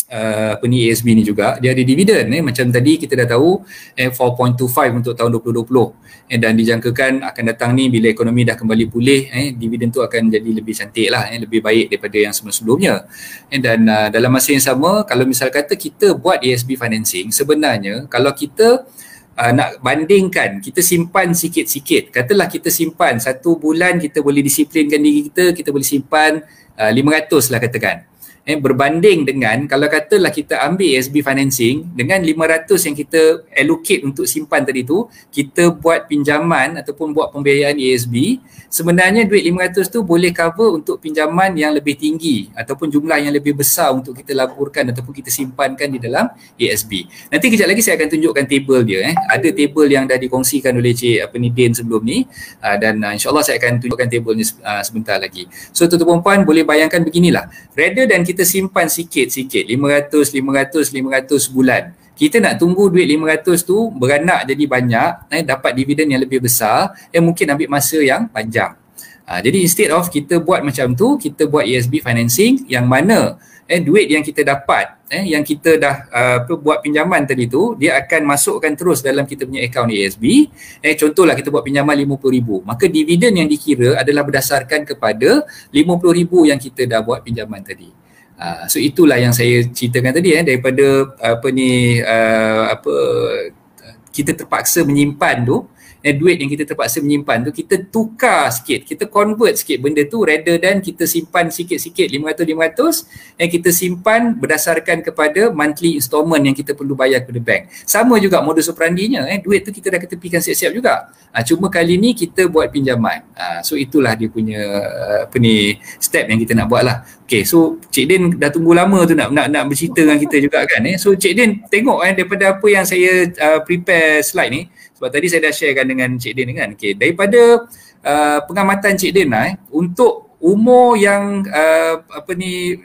S1: ASB ni juga dia ada dividen macam tadi kita dah tahu 4.25 untuk tahun 2020 dan dijangkakan akan datang ni bila ekonomi dah kembali pulih dividen tu akan jadi lebih cantik lah, lebih baik daripada yang sebelum-sebelumnya. Dan dalam masa yang sama kalau misal kata kita buat ASB financing, sebenarnya kalau kita nak bandingkan, kita simpan sikit-sikit, katalah kita simpan 1 bulan kita boleh disiplinkan diri kita boleh simpan 500 lah katakan. Berbanding dengan kalau katalah kita ambil ASB financing dengan 500 yang kita allocate untuk simpan tadi tu, kita buat pinjaman ataupun buat pembiayaan ASB, sebenarnya duit 500 tu boleh cover untuk pinjaman yang lebih tinggi ataupun jumlah yang lebih besar untuk kita laburkan ataupun kita simpankan di dalam ASB. Nanti kejap lagi saya akan tunjukkan table dia. Ada table yang dah dikongsikan oleh Cik Din sebelum ni dan insyaAllah saya akan tunjukkan table ni sebentar lagi. So tuan-tuan puan boleh bayangkan beginilah, rather than kita simpan sikit-sikit 500 bulan, kita nak tunggu duit 500 tu beranak jadi banyak, dapat dividen yang lebih besar, mungkin ambil masa yang panjang. Jadi instead of kita buat macam tu, kita buat ASB financing yang mana duit yang kita dapat, yang kita dah buat pinjaman tadi tu, dia akan masukkan terus dalam kita punya akaun ASB. Contohlah kita buat pinjaman RM50,000, maka dividen yang dikira adalah berdasarkan kepada RM50,000 yang kita dah buat pinjaman tadi. So itulah yang saya ceritakan tadi daripada kita terpaksa menyimpan tu duit yang kita terpaksa menyimpan tu, kita tukar sikit, kita convert sikit benda tu, rather than kita simpan sikit-sikit 500 dan kita simpan berdasarkan kepada monthly installment yang kita perlu bayar kepada bank. Sama juga modus operandinya, duit tu kita dah ketepikan siap-siap juga. Cuma kali ni kita buat pinjaman. So itulah dia punya step yang kita nak buat lah. Okay, so Cik Din dah tunggu lama tu nak bercerita dengan kita juga kan. So Cik Din tengok daripada apa yang saya prepare slide ni, sebab tadi saya dah sharekan dengan Cik Din kan. Okay, daripada pengamatan Cik Din lah, untuk umur yang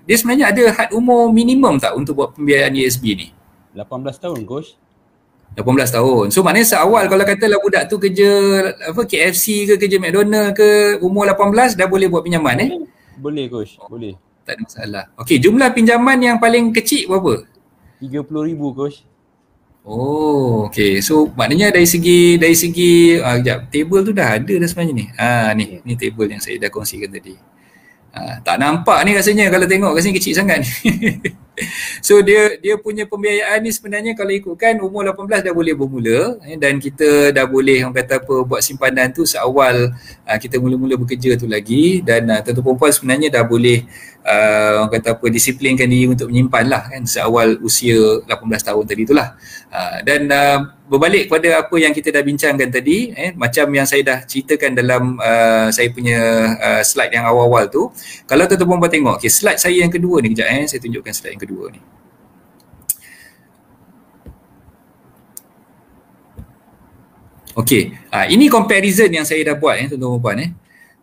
S1: dia sebenarnya ada had umur minimum tak untuk buat pembiayaan ESB ni?
S2: 18 tahun, Coach.
S1: 18 tahun. So maknanya seawal kalau katalah budak tu kerja KFC ke kerja McDonald ke, umur 18 dah boleh buat pinjaman
S2: Boleh, Coach. Boleh.
S1: Tak ada masalah. Okey, jumlah pinjaman yang paling kecil berapa?
S2: 30,000, Coach.
S1: Oh, okey. So maknanya dari segi sekejap, table tu dah ada dah sebenarnya ni. Ni table yang saya dah kongsikan tadi. Tak nampak ni rasanya kalau tengok rasanya kecil sangat. So dia punya pembiayaan ni sebenarnya kalau ikutkan umur 18 dah boleh bermula, dan kita dah boleh orang kata apa buat simpanan tu seawal kita mula-mula bekerja tu lagi, dan tuan-tuan perempuan sebenarnya dah boleh orang kata apa disiplinkan diri untuk menyimpan lah kan seawal usia 18 tahun tadi itulah. Dan berbalik kepada apa yang kita dah bincangkan tadi, macam yang saya dah ceritakan dalam saya punya slide yang awal-awal tu, kalau tuan-tuan perempuan tengok, okay, slide saya yang kedua ni kejap saya tunjukkan slide yang kedua ni. Okey, ini comparison yang saya dah buat tuan-tuan perempuan.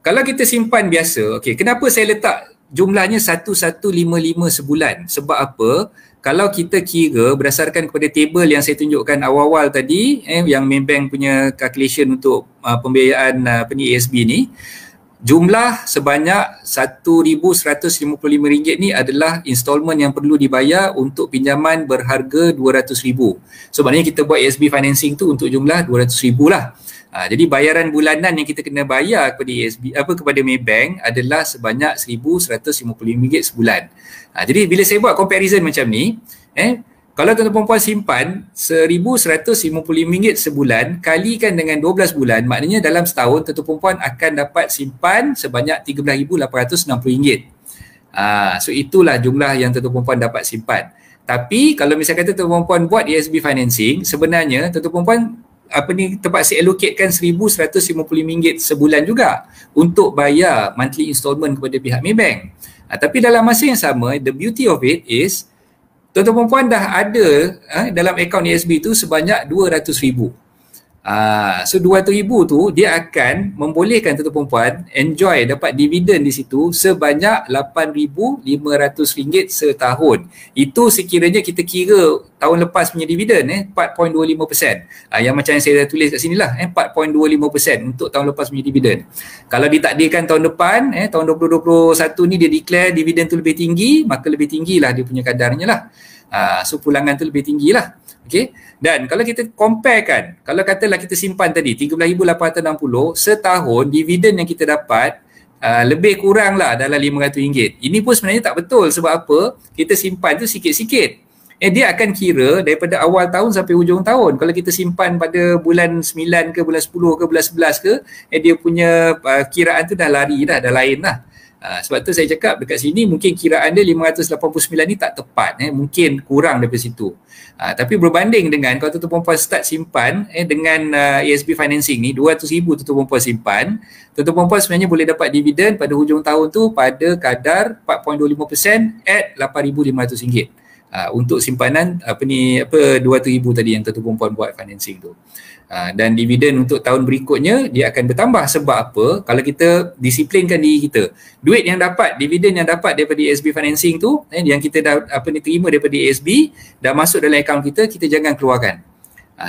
S1: Kalau kita simpan biasa, okey, kenapa saya letak jumlahnya 1155 sebulan? Sebab apa? Kalau kita kira berdasarkan kepada table yang saya tunjukkan awal-awal tadi, yang Maybank punya calculation untuk pembiayaan ESB ni, jumlah sebanyak RM1,155 ni adalah installment yang perlu dibayar untuk pinjaman berharga RM200,000. So maknanya kita buat ESB financing tu untuk jumlah RM200,000 lah. Jadi bayaran bulanan yang kita kena bayar kepada ESB kepada Maybank adalah sebanyak RM1,155 sebulan. Jadi bila saya buat comparison macam ni, kalau tuan-tuan perempuan simpan RM1,155 sebulan kalikan dengan 12 bulan, maknanya dalam setahun tuan-tuan perempuan akan dapat simpan sebanyak RM13,860. So itulah jumlah yang tuan-tuan perempuan dapat simpan. Tapi kalau misalnya kata tuan-tuan perempuan buat ESB financing, sebenarnya tuan-tuan perempuan terpaksa allocatekan RM1,155 sebulan juga untuk bayar monthly installment kepada pihak Maybank. Tapi dalam masa yang sama, the beauty of it is tuan-tuan perempuan dah ada dalam akaun ESB tu sebanyak RM200,000. So RM200,000 tu dia akan membolehkan tuan-tuan perempuan enjoy dapat dividen di situ sebanyak RM8,500 setahun. Itu sekiranya kita kira tahun lepas punya dividen 4.25%. Yang macam yang saya dah tulis kat sini lah, 4.25% untuk tahun lepas punya dividen. Kalau ditakdirkan tahun depan, tahun 2021 ni dia declare dividen tu lebih tinggi, maka lebih tinggilah dia punya kadarnya lah. So pulangan tu lebih tinggi lah. Okay. Dan kalau kita comparekan, kalau katalah kita simpan tadi RM13,860 setahun, dividen yang kita dapat lebih kurang lah dalam RM500. Ini pun sebenarnya tak betul. Sebab apa? Kita simpan tu sikit-sikit. Dia akan kira daripada awal tahun sampai hujung tahun. Kalau kita simpan pada bulan 9 ke, bulan 10 ke, bulan 11 ke, dia punya kiraan tu dah lari dah lain lah. Sebab tu saya cakap dekat sini mungkin kiraan dia 589 ni tak tepat, mungkin kurang daripada situ. Tapi berbanding dengan kalau tuan-tuan perempuan start simpan dengan ESB financing ni, RM200,000 tuan-tuan perempuan simpan, tuan-tuan perempuan sebenarnya boleh dapat dividen pada hujung tahun tu pada kadar 4.25% at RM8,500 untuk simpanan RM200,000 tadi yang tuan-tuan perempuan buat financing tu. Dan dividen untuk tahun berikutnya dia akan bertambah. Sebab apa? Kalau kita disiplinkan diri kita, duit yang dapat, dividen yang dapat daripada ESB financing tu, yang kita dah terima daripada ESB dah masuk dalam akaun kita, kita jangan keluarkan.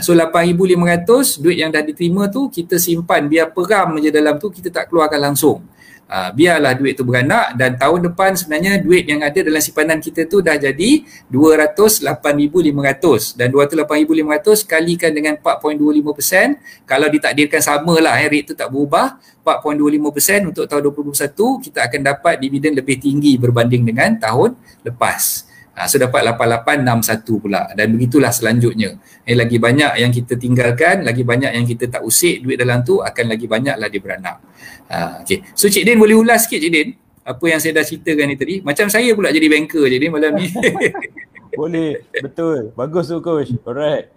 S1: So RM8,500 duit yang dah diterima tu kita simpan, biar peram je dalam tu, kita tak keluarkan langsung. Biarlah duit tu beranak, dan tahun depan sebenarnya duit yang ada dalam simpanan kita tu dah jadi RM208,500, dan RM208,500 kalikan dengan 4.25%, kalau ditakdirkan samalah rate tu tak berubah, 4.25% untuk tahun 2021, kita akan dapat dividen lebih tinggi berbanding dengan tahun lepas. So dapat 8861 pula, dan begitulah selanjutnya. Lagi banyak yang kita tinggalkan, lagi banyak yang kita tak usik duit dalam tu, akan lagi banyaklah dia beranak. Okay. So Cik Din boleh ulas sikit Cik Din apa yang saya dah ceritakan ni tadi? Macam saya pula jadi banker Cik Din malam ni.
S2: Boleh, betul. Bagus tu coach. Alright.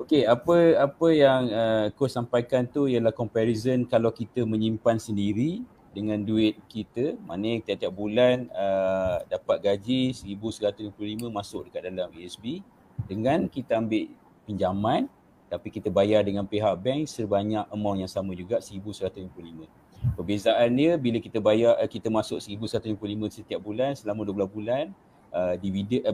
S2: Okay, apa yang coach sampaikan tu ialah comparison kalau kita menyimpan sendiri dengan duit kita, maknanya tiap-tiap bulan dapat gaji 1155 masuk dekat dalam ASB, dengan kita ambil pinjaman tapi kita bayar dengan pihak bank sebanyak amount yang sama juga 1155. Perbezaan dia bila kita bayar, kita masuk 1155 setiap bulan selama 12 bulan, dividen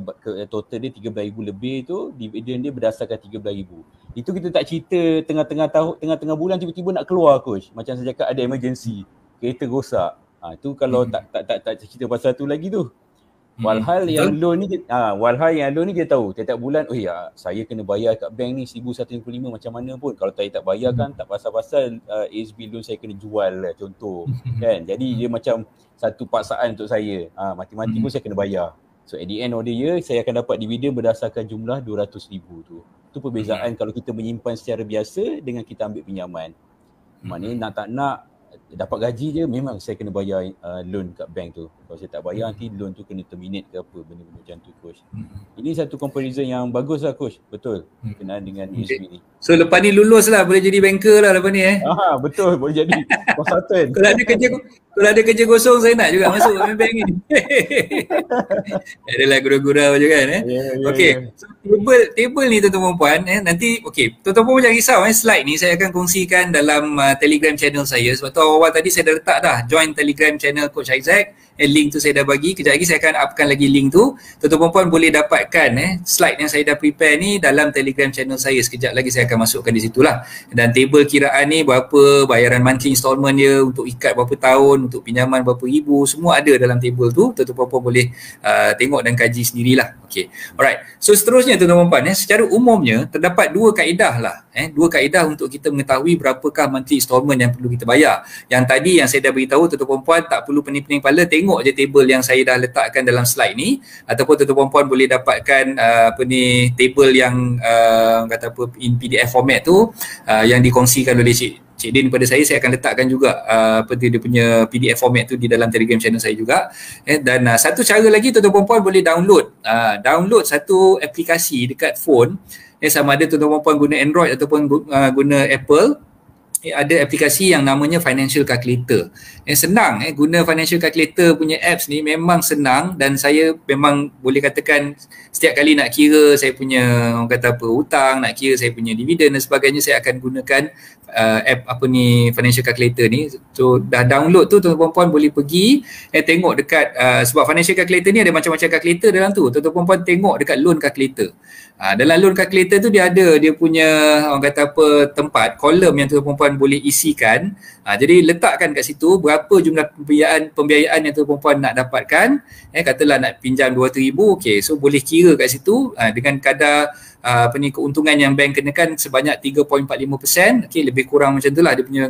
S2: total dia 13,000 lebih tu, dividen dia berdasarkan 13,000. Itu kita tak cerita tengah-tengah bulan tiba-tiba nak keluar coach. Macam saya cakap ada emergency, kereta rosak. Tu kalau tak cerita pasal tu lagi tu. Walhal yang loan ni kita tahu tiap-tiap bulan saya kena bayar kat bank ni 1155 macam mana pun. Kalau saya tak bayar kan tak pasal-pasal ASB loan saya kena jual lah, contoh. Kan? Jadi dia macam satu paksaan untuk saya. Mati-mati pun saya kena bayar. So at the end of the year saya akan dapat dividen berdasarkan jumlah 200,000 tu. Itu perbezaan kalau kita menyimpan secara biasa dengan kita ambil pinjaman. Maknanya nak tak nak dapat gaji je memang saya kena bayar loan kat bank tu. Kalau saya tak bayar nanti loan tu kena terminate ke apa, benda-benda macam tu coach. Ini satu comparison yang bagus lah coach. Betul. Kenal dengan ASB ni.
S1: So lepas ni lulus lah, boleh jadi banker lah lepas ni
S2: Betul, boleh jadi consultant.
S1: Kalau ada kerja kosong saya nak juga masuk bank ni. Adalah gurau-gurau je kan Okey. So table ni tuan-tuan puan nanti tuan-tuan puan jangan risau slide ni saya akan kongsikan dalam Telegram channel saya. Sebab tu awal tadi saya dah letak dah join Telegram channel Coach Isaac. Link tu saya dah bagi. Kejap lagi saya akan upkan lagi link tu. Tuan-tuan puan boleh dapatkan slide yang saya dah prepare ni dalam Telegram channel saya. Sekejap lagi saya akan masukkan di situlah. Dan table kiraan ni berapa bayaran monthly installment dia, untuk ikat berapa tahun, untuk pinjaman berapa ribu, semua ada dalam table tu. Tuan-tuan puan boleh tengok dan kaji sendirilah. Okey. Alright. So seterusnya tuan-tuan puan secara umumnya terdapat dua kaedah lah. Dua kaedah untuk kita mengetahui berapakah monthly installment yang perlu kita bayar. Yang tadi yang saya dah beritahu tuan-tuan puan tak perlu pening-pening kepala, tengok je table yang saya dah letakkan dalam slide ni, ataupun tuan-tuan puan boleh dapatkan table yang kata apa in PDF format tu yang dikongsikan oleh Cik Din kepada saya akan letakkan juga dia punya PDF format tu di dalam Telegram channel saya juga. Dan satu cara lagi tuan-tuan puan boleh download satu aplikasi dekat phone, sama ada tuan-tuan puan guna Android ataupun guna Apple. Ada aplikasi yang namanya Financial Calculator. Senang guna Financial Calculator punya apps ni memang senang, dan saya memang boleh katakan setiap kali nak kira saya punya hutang, nak kira saya punya dividen dan sebagainya, saya akan gunakan app Financial Calculator ni. So dah download tu tuan-tuan puan boleh pergi tengok dekat sebab Financial Calculator ni ada macam-macam calculator dalam tu. Tuan-tuan puan tengok dekat loan calculator. Dalam loan calculator tu dia ada dia punya tempat kolom yang tuan-tuan puan boleh isikan. Jadi letakkan kat situ berapa jumlah pembiayaan yang tuan-tuan puan nak dapatkan. Katalah nak pinjam 200,000, okey, so boleh kira kat situ dengan kadar keuntungan yang bank kenakan sebanyak 3.45%. Okey, lebih kurang macam itulah dia punya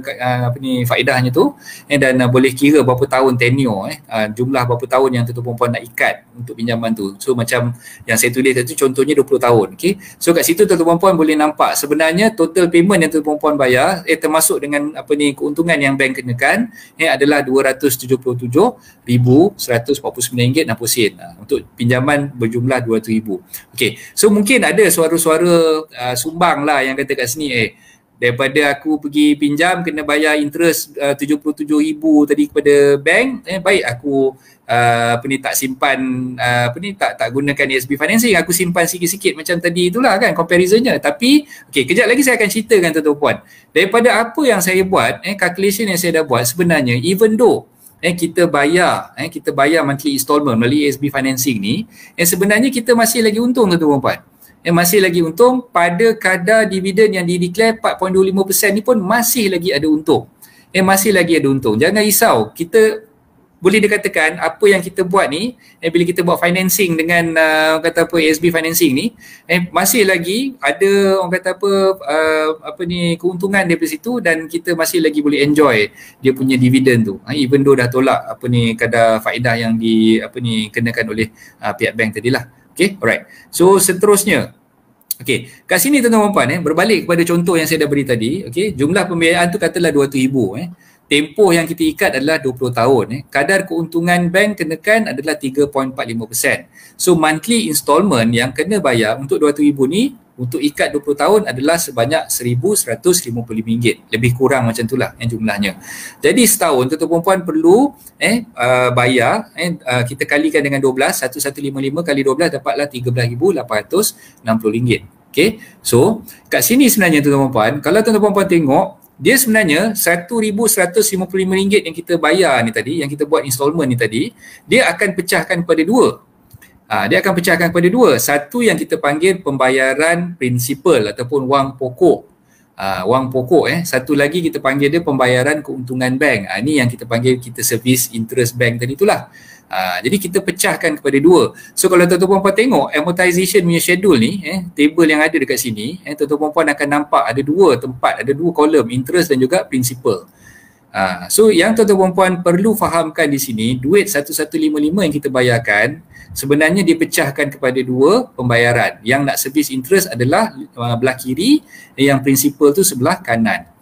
S1: faedahnya tu. Dan boleh kira berapa tahun tenure, jumlah berapa tahun yang tuan-tuan puan nak ikat untuk pinjaman tu. So macam yang saya tulis tu contohnya 20 tahun. Okey. So kat situ tuan-tuan puan boleh nampak sebenarnya total payment yang tuan-tuan puan bayar termasuk dengan keuntungan yang bank kenakan adalah RM277,149.60 untuk pinjaman berjumlah 200,000. Okey. So mungkin ada suara-suara sumbang lah yang kata kat sini daripada aku pergi pinjam kena bayar interest 77,000 tadi kepada bank, baik aku tak simpan tak gunakan ASB financing, aku simpan sikit-sikit macam tadi itulah kan comparisonnya. Tapi okey, kejap lagi saya akan ceritakan tuan-tuan puan daripada apa yang saya buat, calculation yang saya dah buat, sebenarnya even though kita bayar monthly installment melalui ASB financing ni, sebenarnya kita masih lagi untung tuan-tuan puan. Masih lagi untung pada kadar dividen yang dideclare 4.25% ni pun masih lagi ada untung. Masih lagi ada untung. Jangan risau, kita boleh dikatakan apa yang kita buat ni, bila kita buat financing dengan ASB financing ni, masih lagi ada keuntungan daripada situ, dan kita masih lagi boleh enjoy dia punya dividen tu. Even though dah tolak kadar faedah yang kenakan oleh pihak bank tadilah. Okay, alright. So seterusnya, okay, kat sini tuan-tuan dan puan, berbalik kepada contoh yang saya dah beri tadi, okay, jumlah pembiayaan tu katalah 200,000, tempoh yang kita ikat adalah 20 tahun, kadar keuntungan bank kenakan adalah 3.45%. So monthly installment yang kena bayar untuk 200,000 ni untuk ikat 20 tahun adalah sebanyak RM1,155. Lebih kurang macam itulah yang jumlahnya. Jadi setahun tuan-tuan dan puan perlu bayar, kita kalikan dengan 12, 1,155 kali 12 dapatlah RM13,860. Okay, so kat sini sebenarnya tuan-tuan dan puan, kalau tuan-tuan dan puan tengok, dia sebenarnya RM1,155 yang kita bayar ni tadi, yang kita buat installment ni tadi, dia akan pecahkan kepada dua. Dia akan pecahkan kepada dua. Satu yang kita panggil pembayaran prinsipal ataupun wang pokok. Wang pokok. Satu lagi kita panggil dia pembayaran keuntungan bank. Ini yang kita panggil kita service interest bank tadi itulah. Jadi kita pecahkan kepada dua. So kalau tuan-tuan puan tengok amortization punya schedule ni, table yang ada dekat sini, tuan-tuan puan akan nampak ada dua tempat, ada dua kolom, interest dan juga principal. So yang tuan-tuan puan perlu fahamkan di sini, duit 1,155 yang kita bayarkan sebenarnya dipecahkan kepada dua pembayaran. Yang nak service interest adalah belah kiri, yang principal tu sebelah kanan.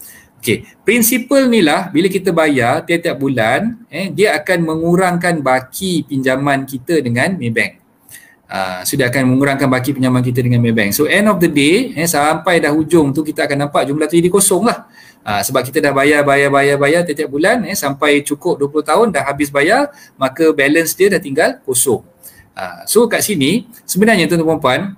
S1: Okey, prinsipal ni lah bila kita bayar tiap-tiap bulan, dia akan mengurangkan baki pinjaman kita dengan Maybank. Sudah akan mengurangkan baki pinjaman kita dengan Maybank. So end of the day, sampai dah hujung tu kita akan nampak jumlah tu jadi kosong lah. Sebab kita dah bayar tiap-tiap bulan, sampai cukup 20 tahun dah habis bayar, maka balance dia dah tinggal kosong. So kat sini sebenarnya tuan-tuan dan puan,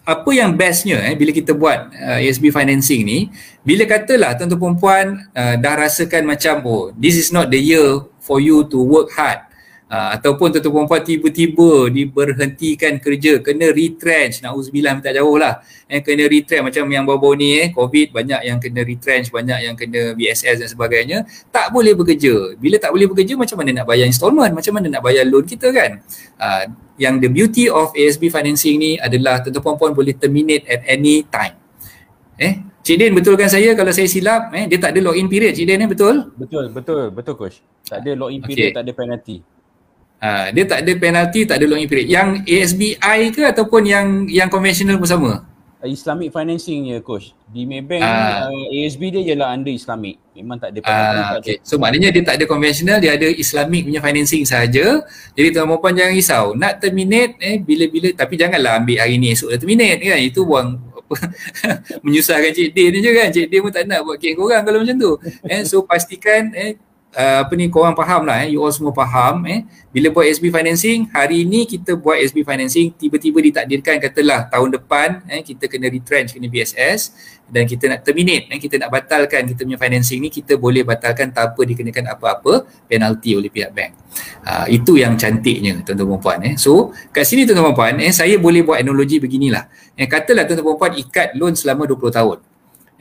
S1: apa yang bestnya bila kita buat ASB financing ni, bila katalah tuan-tuan dan puan dah rasakan macam this is not the year for you to work hard, ataupun tuan-tuan dan puan tiba-tiba diberhentikan kerja, kena retrench, na'udzubillah minta jauh lah, kena retrench macam yang baru-baru ni COVID, banyak yang kena retrench, banyak yang kena VSS dan sebagainya, tak boleh bekerja. Bila tak boleh bekerja, macam mana nak bayar installment, macam mana nak bayar loan kita kan? Yang the beauty of ASB financing ni adalah tuan-tuan puan boleh terminate at any time. Cik Din, betulkan saya kalau saya silap, dia tak ada login period, Cik Din, betul?
S2: Betul coach. Tak ada login period, tak ada penalty.
S1: Dia tak ada penalty, tak ada login period. Yang ASBI ke ataupun yang konvensional pun sama?
S2: Islamic financing je coach. Di Maybank ASB dia ialah under Islamic. Memang tak ada penalty.
S1: So maknanya dia tak ada konvensional, dia ada Islamic punya financing saja. Jadi tuan-tuan puan jangan risau. Nak terminate bila-bila, tapi janganlah ambil hari ni esok dah terminate kan. Itu buang menyusahkan Cik Din je kan. Cik Din pun tak nak buat kek korang kalau macam tu. So pastikan korang faham lah, you all semua faham, bila buat SB financing, hari ni kita buat SB financing, tiba-tiba ditakdirkan katalah tahun depan kita kena retrench, kena BSS dan kita nak terminate, kita nak batalkan kita punya financing ni, kita boleh batalkan tanpa dikenakan apa-apa penalty oleh pihak bank. Itu yang cantiknya tuan-tuan dan puan. So kat sini tuan-tuan dan puan, saya boleh buat analogi beginilah. Katalah tuan-tuan dan puan ikat loan selama 20 tahun.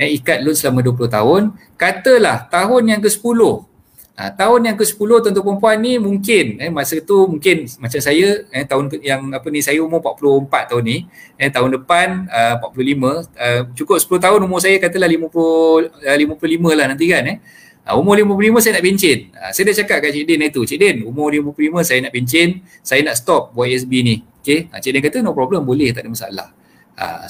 S1: Ikat loan selama 20 tahun, katalah tahun yang ke-10, tahun yang ke-10 tuan-tuan puan ni mungkin masa tu mungkin macam saya tahun yang saya umur 44 tahun ni, tahun depan 45, cukup 10 tahun umur saya katalah 55 lah nanti kan. Umur 55 saya nak bencin. Saya dah cakap kat Cik Din itu, Cik Din umur 55 saya nak bencin, saya nak stop buat ASB ni. Okey, Cik Din kata no problem, boleh, tak ada masalah.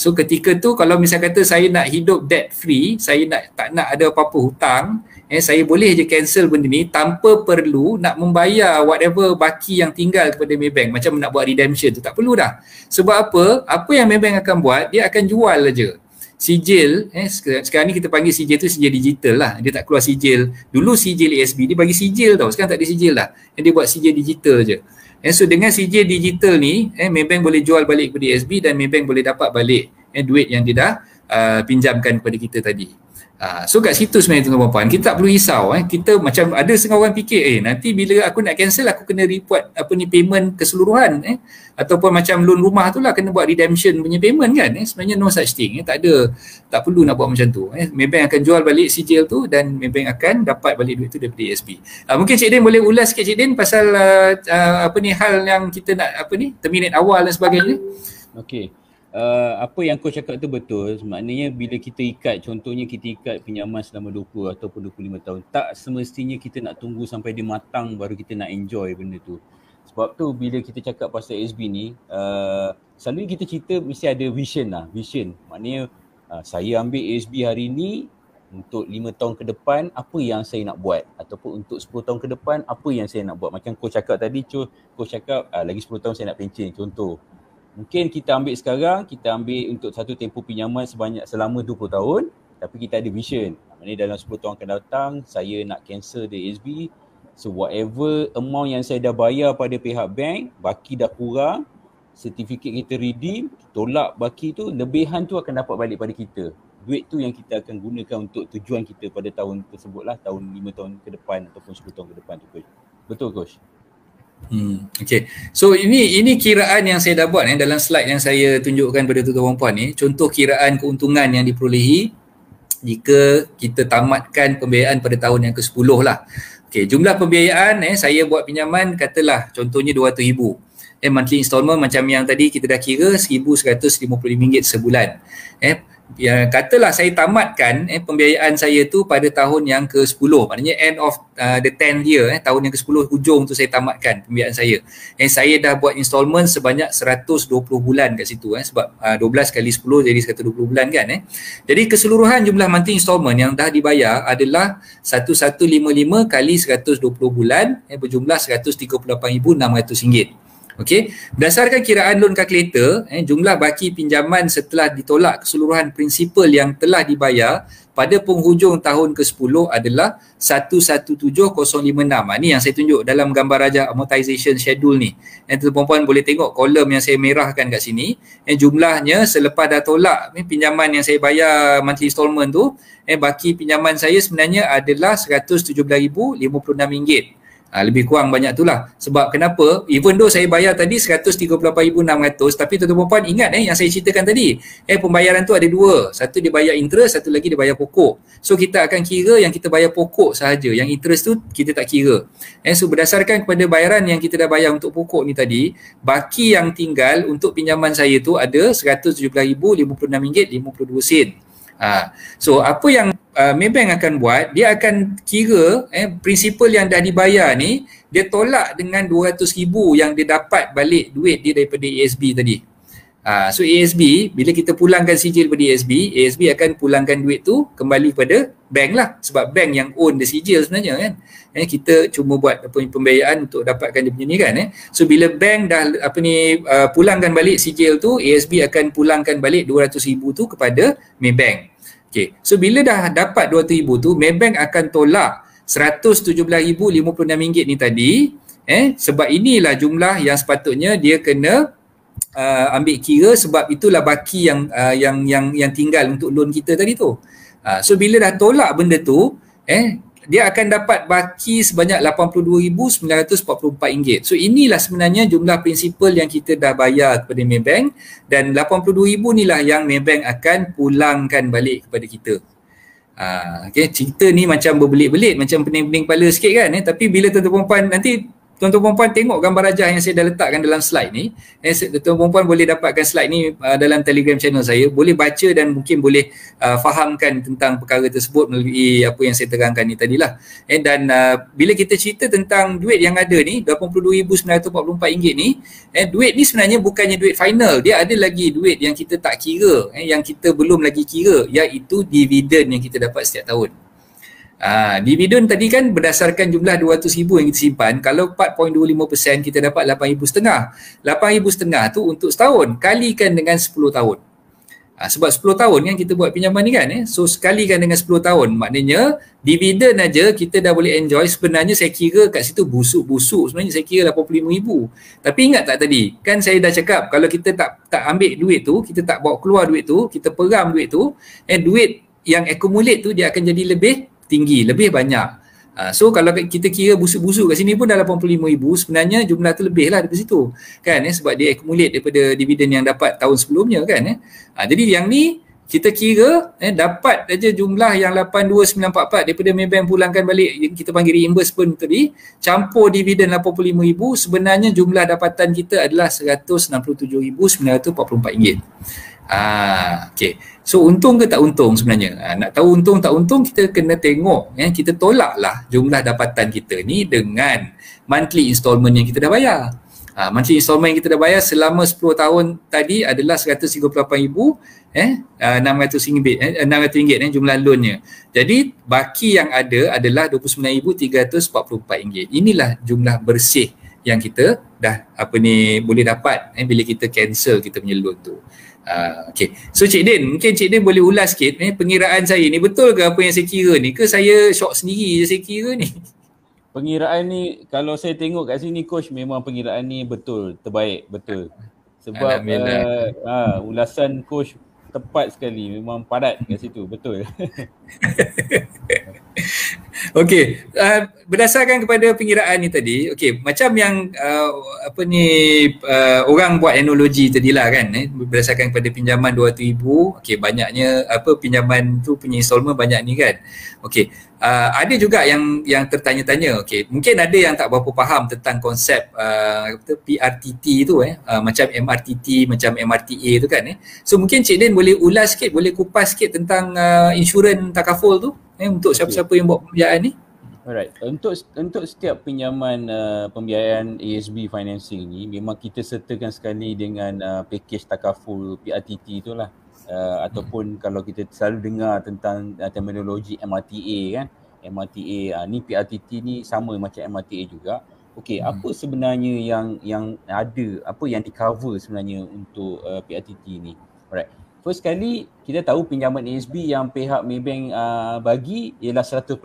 S1: So ketika tu kalau misal kata saya nak hidup debt free, saya tak nak ada apa-apa hutang, saya boleh je cancel benda ni tanpa perlu nak membayar whatever baki yang tinggal kepada Maybank. Macam nak buat redemption tu tak perlu dah. Sebab apa? Apa yang Maybank akan buat, dia akan jual aja sijil. Sekarang ni kita panggil sijil tu sijil digital lah. Dia tak keluar sijil. Dulu sijil ASB dia bagi sijil tau. Sekarang tak ada sijil dah. Dia buat sijil digital je. So dengan sijil digital ni, Maybank boleh jual balik kepada ASB dan Maybank boleh dapat balik duit yang dia dah pinjamkan kepada kita tadi. So kat situ sebenarnya tuan-tuan puan, kita tak perlu risau. Kita macam ada setengah orang fikir nanti bila aku nak cancel aku kena report payment keseluruhan, ataupun macam loan rumah tu lah kena buat redemption punya payment kan. Sebenarnya no such thing. Tak perlu nak buat macam tu. Maybank akan jual balik sijil tu dan Maybank akan dapat balik duit tu daripada ASB. Mungkin Cik Din boleh ulas sikit Cik Din pasal hal yang kita nak terminate awal dan sebagainya.
S2: Okey. Apa yang coach cakap tu betul. Maknanya bila kita ikat, contohnya kita ikat pinjaman selama 20 ataupun 25 tahun, tak semestinya kita nak tunggu sampai dia matang baru kita nak enjoy benda tu. Sebab tu bila kita cakap pasal SB ni, selalu kita cerita mesti ada vision lah. Vision maknanya saya ambil ASB hari ni untuk 5 tahun ke depan apa yang saya nak buat, ataupun untuk 10 tahun ke depan apa yang saya nak buat. Macam coach cakap tadi, coach cakap lagi 10 tahun saya nak pencen contoh. Mungkin kita ambil sekarang, kita ambil untuk satu tempoh pinjaman selama 20 tahun, tapi kita ada vision. Maknanya dalam 10 tahun akan datang saya nak cancel the ASB. So whatever amount yang saya dah bayar pada pihak bank, baki dah kurang, sertifikat kita redeem, tolak baki tu, lebihan tu akan dapat balik pada kita. Duit tu yang kita akan gunakan untuk tujuan kita pada tahun tersebut lah, tahun 5 tahun ke depan ataupun 10 tahun ke depan tu, coach. Betul, coach?
S1: Okay. So ini kiraan yang saya dah buat dalam slide yang saya tunjukkan pada tuan-tuan puan ni. Contoh kiraan keuntungan yang diperolehi jika kita tamatkan pembiayaan pada tahun yang ke-10 lah. Okay, jumlah pembiayaan saya buat pinjaman katalah contohnya RM200,000. Monthly installment macam yang tadi kita dah kira RM1,155 sebulan. Katalah saya tamatkan pembiayaan saya tu pada tahun yang ke-10, maknanya end of the 10th year, tahun yang ke-10 hujung tu saya tamatkan pembiayaan saya. Saya dah buat installment sebanyak 120 bulan kat situ, sebab 12 kali 10 jadi 120 bulan kan. Jadi keseluruhan jumlah monthly installment yang dah dibayar adalah 1155 kali 120 bulan berjumlah RM138,600. Okey, berdasarkan kiraan loan calculator, jumlah baki pinjaman setelah ditolak keseluruhan prinsipal yang telah dibayar pada penghujung tahun ke-10 adalah 117,056. Ini yang saya tunjuk dalam gambar rajah amortization schedule ni. Tuan-tuan boleh tengok kolom yang saya merahkan kat sini. Jumlahnya selepas dah tolak pinjaman yang saya bayar monthly installment tu, baki pinjaman saya sebenarnya adalah RM117,056. Lebih kurang banyak tu lah. Sebab kenapa? Even though saya bayar tadi 138,600, tapi tuan-tuan puan ingat yang saya ceritakan tadi, pembayaran tu ada dua. Satu dia bayar interest, satu lagi dia bayar pokok. So kita akan kira yang kita bayar pokok sahaja. Yang interest tu kita tak kira. So berdasarkan kepada bayaran yang kita dah bayar untuk pokok ni tadi, baki yang tinggal untuk pinjaman saya tu ada RM117,056.52. So apa yang Maybank akan buat, dia akan kira prinsipal yang dah dibayar ni, dia tolak dengan 200,000 yang dia dapat balik duit dia daripada ASB tadi. So ASB, bila kita pulangkan sijil pada ASB akan pulangkan duit tu kembali pada bank lah, sebab bank yang own the sijil sebenarnya kan. Kita cuma buat pembiayaan untuk dapatkan dia punya ni kan. So bila bank dah pulangkan balik sijil tu, ASB akan pulangkan balik 200,000 tu kepada Maybank. Okay. So bila dah dapat 200,000 tu, Maybank akan tolak RM117,056 ni tadi, sebab inilah jumlah yang sepatutnya dia kena ambil kira, sebab itulah baki yang tinggal untuk loan kita tadi tu. So bila dah tolak benda tu, dia akan dapat baki sebanyak RM82,944. So inilah sebenarnya jumlah prinsipal yang kita dah bayar kepada Maybank, dan RM82,000 inilah yang Maybank akan pulangkan balik kepada kita. Okay, cerita ni macam berbelit-belit, macam pening-pening kepala sikit kan, tapi bila tuan-tuan puan nanti tuan-tuan puan tengok gambar rajah yang saya dah letakkan dalam slide ni, tuan-tuan puan boleh dapatkan slide ni dalam Telegram channel saya, boleh baca dan mungkin boleh fahamkan tentang perkara tersebut melalui apa yang saya terangkan ni tadilah. Dan bila kita cerita tentang duit yang ada ni, RM82,944 ni, duit ni sebenarnya bukannya duit final, dia ada lagi duit yang kita tak kira, yang kita belum lagi kira, iaitu dividen yang kita dapat setiap tahun. Dividen tadi kan berdasarkan jumlah 200,000 yang kita simpan. Kalau 4.25% kita dapat RM8,500. RM8,500 tu untuk setahun, kalikan dengan 10 tahun. Sebab 10 tahun kan kita buat pinjaman ni kan, so sekalikan dengan 10 tahun, maknanya dividen aja kita dah boleh enjoy. Sebenarnya saya kira kat situ busuk-busuk, sebenarnya saya kira RM85,000. Tapi ingat tak tadi, kan saya dah cakap kalau kita tak ambil duit tu, kita tak bawa keluar duit tu, kita peram duit tu, duit yang accumulate tu dia akan jadi lebih tinggi, lebih banyak. So kalau kita kira busuk-busuk kat sini pun dah RM85,000, sebenarnya jumlah tu lebih lah daripada situ kan, sebab dia accumulate daripada dividen yang dapat tahun sebelumnya kan. Jadi yang ni kita kira dapat aja jumlah yang 82,944 daripada Maybank pulangkan balik, yang kita panggil reimbursement tadi, campur dividen RM85,000, sebenarnya jumlah dapatan kita adalah RM167,944. Okay. So untung ke tak untung sebenarnya? Nak tahu untung tak untung, kita kena tengok kita tolaklah jumlah dapatan kita ni dengan monthly installment yang kita dah bayar. Monthly installment yang kita dah bayar selama 10 tahun tadi adalah RM138,600 RM600 jumlah loannya. Jadi baki yang ada adalah RM29,344. Inilah jumlah bersih yang kita dah boleh dapat bila kita cancel kita punya loan tu. Okay. So Cik Din, mungkin Cik Din boleh ulas sikit pengiraan saya ni, betul ke apa yang saya kira ni, ke saya syok sendiri je saya kira ni?
S2: Pengiraan ni kalau saya tengok kat sini coach, memang pengiraan ni betul, terbaik, betul. Sebab ulasan coach tepat sekali, memang padat kat situ, betul.
S1: Okey, berdasarkan kepada pengiraan ni tadi, okey, macam yang orang buat analogi tadilah kan, berdasarkan kepada pinjaman 200,000, okey, banyaknya pinjaman tu punya installment banyak ni kan. Okey, ada juga yang tertanya-tanya, okey, mungkin ada yang tak berapa faham tentang konsep PRTT tu macam MRTT, macam MRTA tu kan. So mungkin Cik Din boleh ulas sikit, boleh kupas sikit tentang insurans takaful tu untuk siapa-siapa yang buat pembiayaan ni.
S2: Alright, untuk setiap pinjaman pembiayaan ASB financing ni memang kita sertakan sekali dengan package takaful PRTT itulah. Ataupun kalau kita selalu dengar tentang terminologi MRTA kan, MRTA ni PRTT ni sama macam MRTA juga. Okey, apa sebenarnya yang ada, apa yang di cover sebenarnya untuk PRTT ni? Alright. First kali kita tahu pinjaman ASB yang pihak Maybank bagi ialah 100%.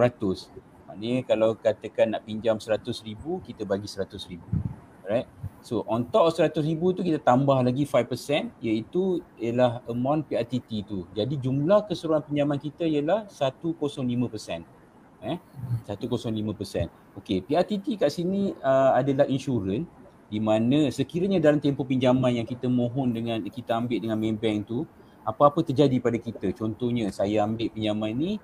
S2: Maknanya kalau katakan nak pinjam 100,000, kita bagi 100,000. Alright. So on top of 100,000 tu kita tambah lagi 5% iaitu ialah amount PRTT tu. Jadi jumlah keseluruhan pinjaman kita ialah 105%. 105%. Okey, PRTT kat sini adalah insurans di mana sekiranya dalam tempoh pinjaman yang kita mohon dengan kita ambil dengan Maybank tu, apa-apa terjadi pada kita, contohnya saya ambil pinjaman ni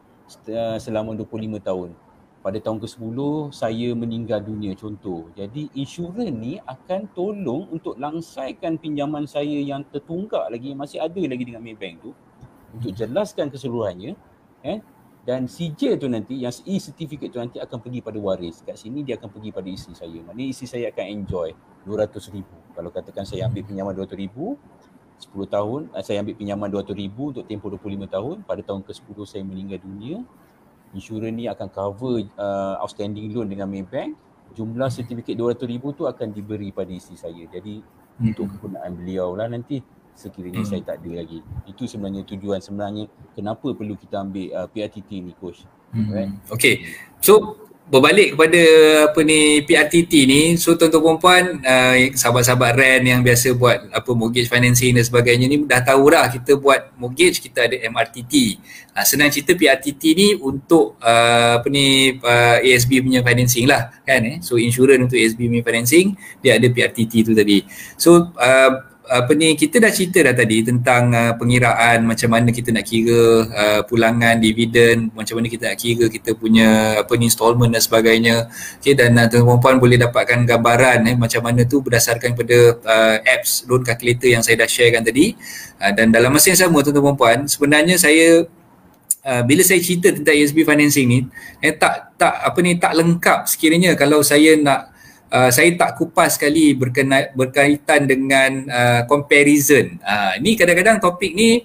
S2: selama 25 tahun. Pada tahun ke-10 saya meninggal dunia contoh. Jadi insurans ni akan tolong untuk langsaikan pinjaman saya yang tertunggak lagi, yang masih ada lagi dengan Maybank tu, untuk jelaskan keseluruhannya. Dan CJ tu nanti, yang e-certificate tu nanti akan pergi pada waris. Kat sini dia akan pergi pada isteri saya. Maknanya isteri saya akan enjoy 200,000. Kalau katakan saya ambil pinjaman 200,000, 10 tahun, saya ambil pinjaman 200,000 untuk tempoh 25 tahun. Pada tahun ke-10 saya meninggal dunia, insurans ni akan cover outstanding loan dengan Maybank. Jumlah sertifikat 200,000 tu akan diberi pada isteri saya. Jadi untuk kegunaan beliau lah nanti sekiranya saya tak ada lagi. Itu sebenarnya tujuan sebenarnya kenapa perlu kita ambil PRTT ni coach. Right?
S1: Okay. So berbalik kepada PRTT ni, so tuan-tuan perempuan, sahabat-sahabat REN yang biasa buat mortgage financing dan sebagainya ni dah tahu dah, kita buat mortgage kita ada MRTT. Senang cerita PRTT ni untuk ASB punya financing lah kan. So insurans untuk ASB punya financing dia ada PRTT tu tadi. So kita dah cerita dah tadi tentang pengiraan macam mana kita nak kira pulangan dividen, macam mana kita nak kira kita punya installment dan sebagainya. Okay, dan tuan-tuan puan boleh dapatkan gambaran macam mana tu berdasarkan pada apps loan calculator yang saya dah sharekan tadi. Dan dalam masa yang sama tuan-tuan puan, sebenarnya saya bila saya cerita tentang ASB financing ni tak lengkap sekiranya kalau saya nak saya tak kupas sekali berkaitan dengan comparison. Ni kadang-kadang topik ni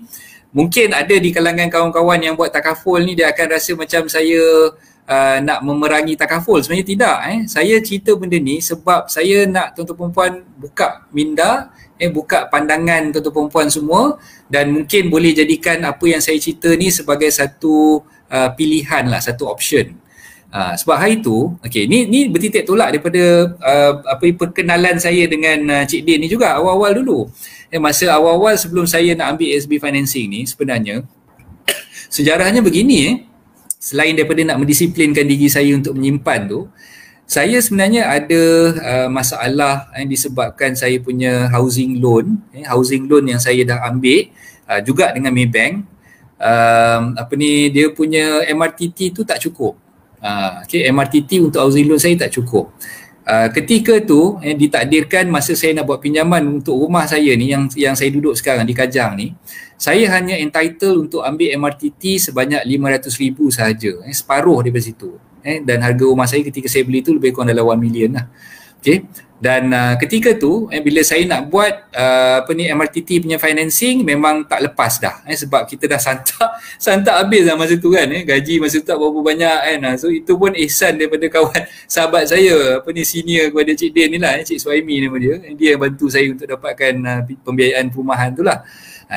S1: mungkin ada di kalangan kawan-kawan yang buat takaful ni, dia akan rasa macam saya nak memerangi takaful. Sebenarnya tidak. Saya cerita benda ni sebab saya nak tuan-tuan perempuan buka minda, buka pandangan tuan-tuan perempuan semua, dan mungkin boleh jadikan apa yang saya cerita ni sebagai satu pilihan lah, satu option. Sebab hari tu, ni bertitik tolak daripada perkenalan saya dengan Cik Din ni juga awal-awal dulu. Masa awal-awal sebelum saya nak ambil ASB financing ni, sebenarnya sejarahnya begini. Selain daripada nak mendisiplinkan diri saya untuk menyimpan tu, saya sebenarnya ada masalah disebabkan saya punya housing loan yang saya dah ambil juga dengan Maybank. Dia punya MRTT tu tak cukup. MRTT untuk housing loan saya tak cukup. Ketika tu ditakdirkan masa saya nak buat pinjaman untuk rumah saya ni yang saya duduk sekarang di Kajang ni, saya hanya entitled untuk ambil MRTT sebanyak 500,000 sahaja, separuh daripada situ. Dan harga rumah saya ketika saya beli tu lebih kurang dalam 1 million lah. Okay. Dan ketika tu bila saya nak buat MRTT punya financing memang tak lepas dah sebab kita dah santak habis lah masa tu kan, gaji masa tu tak berapa banyak kan. So itu pun ihsan daripada kawan sahabat saya senior kepada Cik Din ni lah, Cik Suhaimi nama dia yang bantu saya untuk dapatkan pembiayaan perumahan tu lah.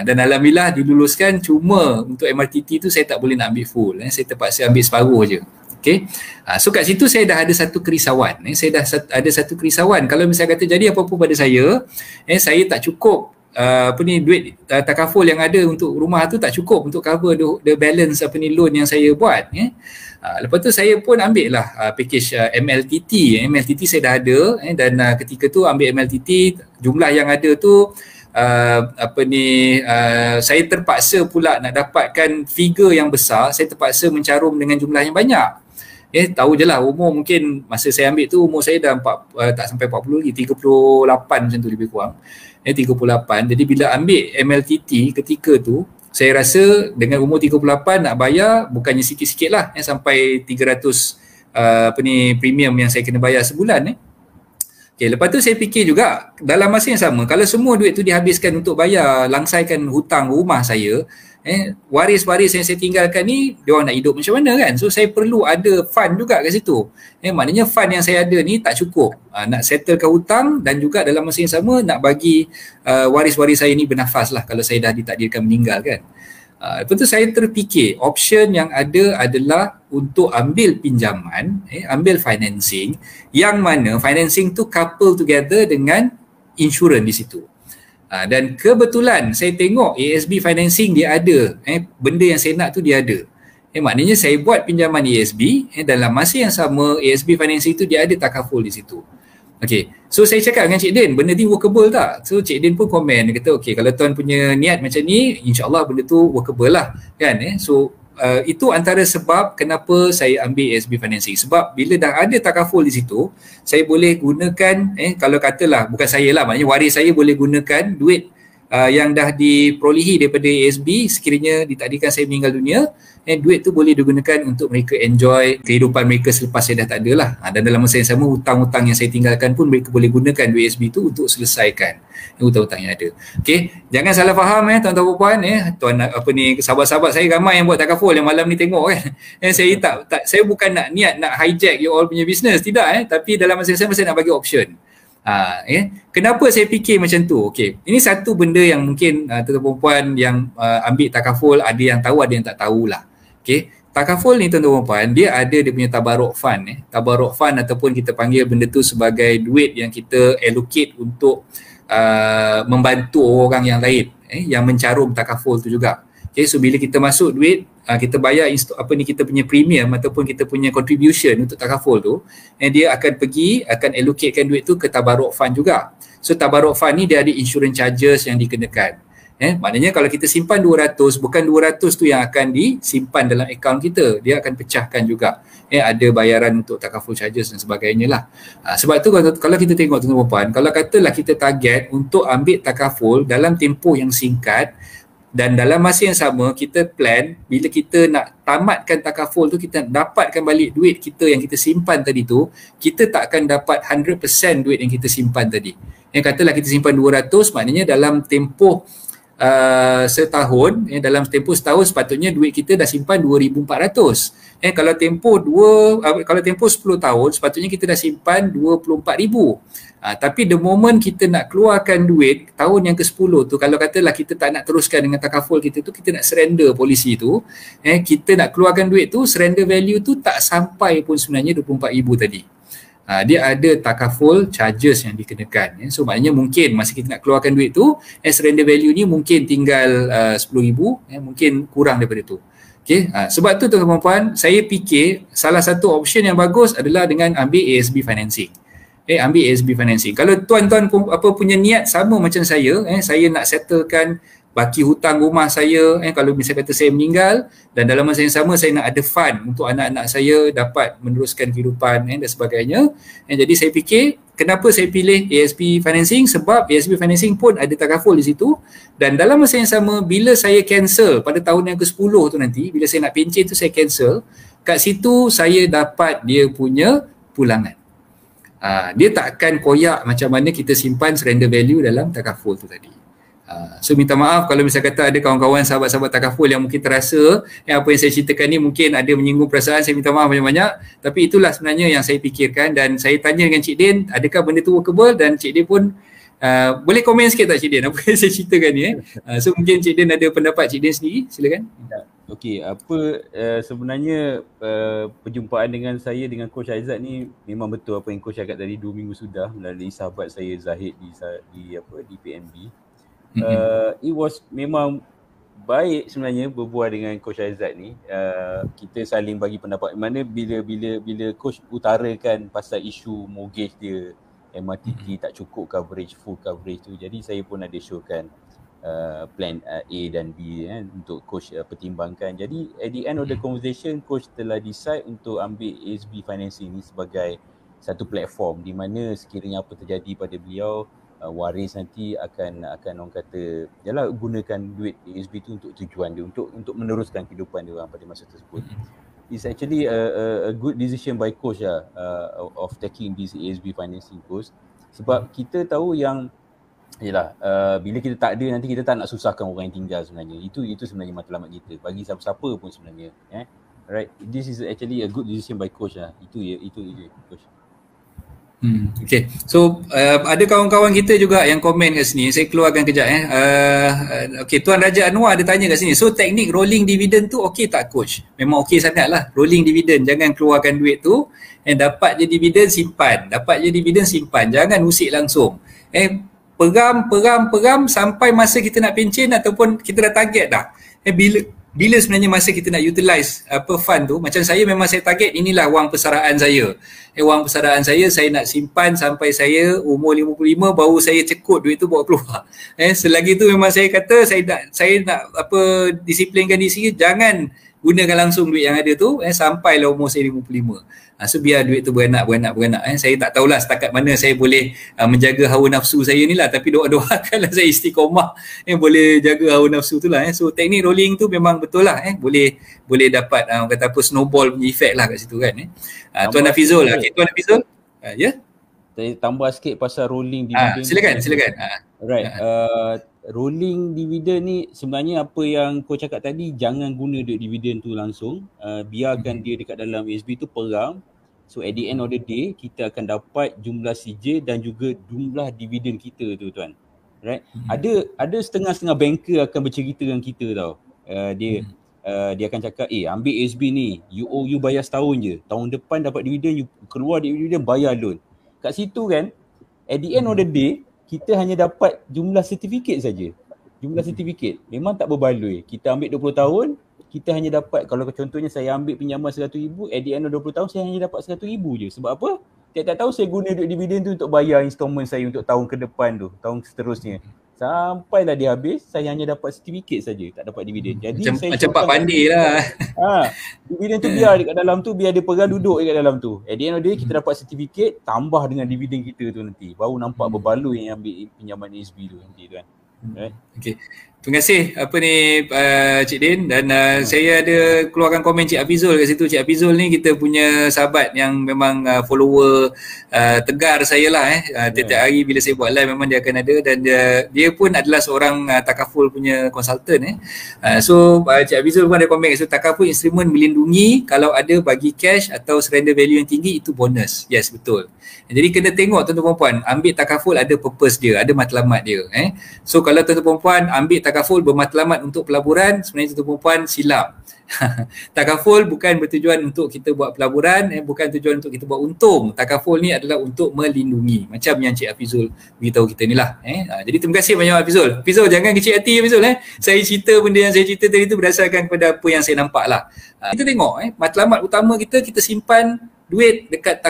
S1: Dan alhamdulillah diluluskan, cuma untuk MRTT tu saya tak boleh nak ambil full, saya terpaksa ambil separuh je. Okay. So kat situ saya dah ada satu kerisauan. Saya dah ada satu kerisauan. Kalau misalnya kata jadi apa-apa pada saya tak cukup duit takaful yang ada untuk rumah tu tak cukup untuk cover the balance loan yang saya buat. Lepas tu saya pun ambil lah package MLTT. MLTT saya dah ada dan ketika tu ambil MLTT, jumlah yang ada tu saya terpaksa pula nak dapatkan figure yang besar, saya terpaksa mencarum dengan jumlah yang banyak. Tahu je lah umur mungkin masa saya ambil tu umur saya dah tak sampai 40 lagi, 38 macam tu lebih kurang. 38. Jadi bila ambil MLTT ketika tu, saya rasa dengan umur 38 nak bayar bukannya sikit-sikit lah, sampai 300 premium yang saya kena bayar sebulan. Okay, lepas tu saya fikir juga dalam masa yang sama, kalau semua duit tu dihabiskan untuk bayar langsaikan hutang rumah saya, waris-waris yang saya tinggalkan ni diorang nak hidup macam mana kan. So saya perlu ada fund juga kat situ. Maknanya fund yang saya ada ni tak cukup nak settlekan hutang dan juga dalam masa yang sama nak bagi waris-waris saya ni bernafas lah kalau saya dah ditakdirkan meninggal kan. Lepas tu saya terfikir option yang ada adalah untuk ambil pinjaman, ambil financing yang mana financing tu couple together dengan insurans di situ. Dan kebetulan saya tengok ASB financing dia ada, benda yang saya nak tu dia ada. Maknanya saya buat pinjaman ASB, dalam masa yang sama ASB financing tu dia ada takaful di situ. Okay, so saya cakap dengan Cik Din, benda ni workable tak? So Cik Din pun komen, dia kata okay, kalau tuan punya niat macam ni, insyaAllah benda tu workable lah kan. So itu antara sebab kenapa saya ambil ASB financing. Sebab bila dah ada takaful di situ, saya boleh gunakan, kalau katalah bukan saya lah, maknanya waris saya boleh gunakan duit yang dah diperolehi daripada ASB sekiranya ditakdirkan saya meninggal dunia, duit tu boleh digunakan untuk mereka enjoy kehidupan mereka selepas saya dah tak ada lah. Dan dalam masa yang sama hutang-hutang yang saya tinggalkan pun mereka boleh gunakan duit ASB tu untuk selesaikan hutang-hutang yang ada. Okey, jangan salah faham tuan-tuan dan puan, tuan sahabat-sahabat saya ramai yang buat takaful yang malam ni tengok kan. Saya saya bukan nak niat nak hijack you all punya business, tidak tapi dalam masa yang sama saya nak bagi option. Kenapa saya fikir macam tu? Okey, ini satu benda yang mungkin tuan-tuan puan yang ambil takaful ada yang tahu, ada yang tak tahulah. Okey, takaful ni tuan-tuan puan dia ada dia punya tabarruk fund. Tabarruk fund ataupun kita panggil benda tu sebagai duit yang kita allocate untuk membantu orang yang lain yang mencarum takaful tu juga. Okay, so bila kita masuk duit, kita bayar kita punya premium ataupun kita punya contribution untuk takaful tu, dia akan allocatekan duit tu ke tabarruk fund juga. So tabarruk fund ni dia ada insurance charges yang dikenakan. Maknanya kalau kita simpan 200, bukan 200 tu yang akan disimpan dalam akaun kita, dia akan pecahkan juga. Ada bayaran untuk takaful charges dan sebagainya lah. Sebab tu kalau kita tengok tuan-tuan puan, kalau katalah kita target untuk ambil takaful dalam tempoh yang singkat dan dalam masa yang sama kita plan bila kita nak tamatkan takaful tu, kita dapatkan balik duit kita yang kita simpan tadi tu, kita tak akan dapat 100% duit yang kita simpan tadi. Yang katalah kita simpan 200, maknanya dalam tempoh setahun, dalam tempoh setahun sepatutnya duit kita dah simpan 2,400. Kalau tempoh 10 tahun sepatutnya kita dah simpan 24,000. Tapi the moment kita nak keluarkan duit tahun yang ke-10 tu, kalau katalah kita tak nak teruskan dengan takaful kita tu, kita nak surrender polisi tu, kita nak keluarkan duit tu, surrender value tu tak sampai pun sebenarnya 24,000 tadi. Dia ada takaful charges yang dikenakan. So maknanya mungkin masa kita nak keluarkan duit tu, surrender value ni mungkin tinggal 10,000, mungkin kurang daripada tu. Okay. Sebab tu tuan-tuan puan, saya fikir salah satu option yang bagus adalah dengan ambil ASB financing. Ambil ASB financing. Kalau tuan-tuan punya niat sama macam saya nak settlekan baki hutang rumah saya, kalau misalnya kata saya meninggal, dan dalam masa yang sama saya nak ada fund untuk anak-anak saya dapat meneruskan kehidupan dan sebagainya. Jadi saya fikir kenapa saya pilih ASB financing, sebab ASB financing pun ada takaful di situ, dan dalam masa yang sama bila saya cancel pada tahun yang ke-10 tu nanti, bila saya nak pencen tu saya cancel, kat situ saya dapat dia punya pulangan. Dia tak akan koyak macam mana kita simpan surrender value dalam takaful tu tadi. So minta maaf kalau misalnya kata ada kawan-kawan sahabat-sahabat takaful yang mungkin terasa apa yang saya ceritakan ni mungkin ada menyinggung perasaan, saya minta maaf banyak-banyak, tapi itulah sebenarnya yang saya fikirkan dan saya tanya dengan Cik Din adakah benda tu workable, dan Cik Din pun boleh komen sikit tak Cik Din apa yang saya ceritakan ni so mungkin Cik Din ada pendapat Cik Din sendiri, silakan.
S2: Okey, sebenarnya perjumpaan dengan saya dengan Coach Aizat ni memang betul apa yang Coach cakap tadi 2 minggu sudah melalui sahabat saya Zahid di PNB. It was memang baik sebenarnya berbual dengan Coach Aizat ni. Kita saling bagi pendapat. Mana bila Coach utarakan pasal isu mortgage dia, MRTT tak cukup coverage, full coverage tu. Jadi saya pun ada showkan plan A dan B untuk Coach pertimbangkan. Jadi at the end of the conversation, Coach telah decide untuk ambil ASB Financing ni sebagai satu platform di mana sekiranya apa terjadi pada beliau, waris nanti akan orang kata yalah gunakan duit ASB tu untuk tujuan dia, untuk meneruskan kehidupan dia orang pada masa tersebut. It's actually a good decision by Coach of taking this ASB Financing course, sebab kita tahu yang yalah bila kita tak ada nanti kita tak nak susahkan orang yang tinggal sebenarnya. Itu sebenarnya matlamat kita bagi siapa-siapa pun sebenarnya. Right, this is actually a good decision by Coach lah. Itu Coach.
S1: Okay, so ada kawan-kawan kita juga yang komen kat sini, saya keluarkan kejap okay, Tuan Raja Anwar ada tanya kat sini, so teknik rolling dividend tu okey tak Coach? Memang okey sangat lah rolling dividend, jangan keluarkan duit tu dapat je dividen simpan, jangan usik langsung, peram sampai masa kita nak pencen ataupun kita dah target dah, bila sebenarnya masa kita nak utilize fund tu, macam saya memang saya target inilah wang persaraan saya. Wang persaraan saya nak simpan sampai saya umur 55 baru saya cekut duit tu bawa keluar. Selagi tu memang saya kata saya nak disiplinkan diri sendiri, jangan gunakan langsung duit yang ada tu sampailah umur saya 55. So biar duit tu beranak. Saya tak tahulah setakat mana saya boleh menjaga hawa nafsu saya ni lah, tapi doakanlah saya istiqomah boleh jaga hawa nafsu tu lah. So teknik rolling tu memang betul lah, boleh dapat kata apa snowball punya effect lah kat situ kan. Tuan Hafizul lah. Okay, Tuan Hafizul. Ya?
S2: Saya tambah sikit pasal rolling dividend.
S1: Silakan.
S2: Right. Rolling dividend ni sebenarnya apa yang kau cakap tadi, jangan guna duit dividen tu langsung, biarkan dia dekat dalam ASB tu peram. So at the end of the day kita akan dapat jumlah CJ dan juga jumlah dividen kita tu tuan. Right? Ada setengah-setengah banker akan bercerita dengan kita tau. Dia akan cakap ambil ASB ni, you bayar setahun je, tahun depan dapat dividen, you keluar dividen bayar loan. Kat situ kan at the end of the day kita hanya dapat jumlah sertifikat saja. Jumlah sertifikat memang tak berbaloi. Kita ambil 20 tahun, kita hanya dapat, kalau contohnya saya ambil pinjaman 100,000, at the end of 20 tahun saya hanya dapat 100,000 je. Sebab apa? Tiap-tiap tahun saya guna duit dividen tu untuk bayar installment saya untuk tahun ke depan tu, tahun seterusnya. Sampailah dia habis, saya hanya dapat sertifikat saja, tak dapat dividen. Jadi
S1: macam Pak Pandi lah.
S2: Dividen tu biar dekat dalam tu, biar dia pegang duduk dekat dalam tu. At the end of the day kita dapat sertifikat tambah dengan dividen kita tu nanti. Baru nampak berbaloi yang ambil pinjaman ASB tu nanti tuan. Right? Okay.
S1: Terima kasih Cik Din, dan saya ada keluarkan komen Cik Hafizul kat situ. Cik Hafizul ni kita punya sahabat yang memang follower tegar saya lah tiap-tiap hari bila saya buat live memang dia akan ada, dan dia pun adalah seorang takaful punya konsultan so Cik Hafizul pun ada komen kat situ, takaful instrumen melindungi kalau ada bagi cash atau surrender value yang tinggi itu bonus. Yes, betul. Jadi kena tengok tuan-tuan puan, ambil takaful ada purpose dia, ada matlamat dia. So kalau tuan-tuan puan ambil takaful bermatlamat untuk pelaburan, sebenarnya tuan-tuan puan silap. Takaful bukan bertujuan untuk kita buat pelaburan, bukan tujuan untuk kita buat untung. Takaful ni adalah untuk melindungi, macam yang Cik Hafizul beritahu kita ni lah. Jadi terima kasih banyak Hafizul. Hafizul jangan kecil hati Hafizul. Saya cerita benda yang saya cerita tadi tu berdasarkan kepada apa yang saya nampak lah. Kita tengok matlamat utama kita simpan duit dekat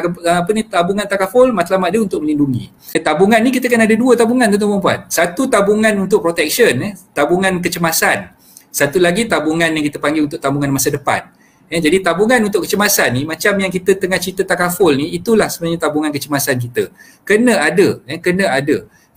S1: tabungan takaful, matlamat dia untuk melindungi. Tabungan ni kita kan ada dua tabungan tuan-tuan puan. Satu tabungan untuk protection, tabungan kecemasan. Satu lagi tabungan yang kita panggil untuk tabungan masa depan. Jadi tabungan untuk kecemasan ni macam yang kita tengah cerita takaful ni, itulah sebenarnya tabungan kecemasan kita. Kena ada.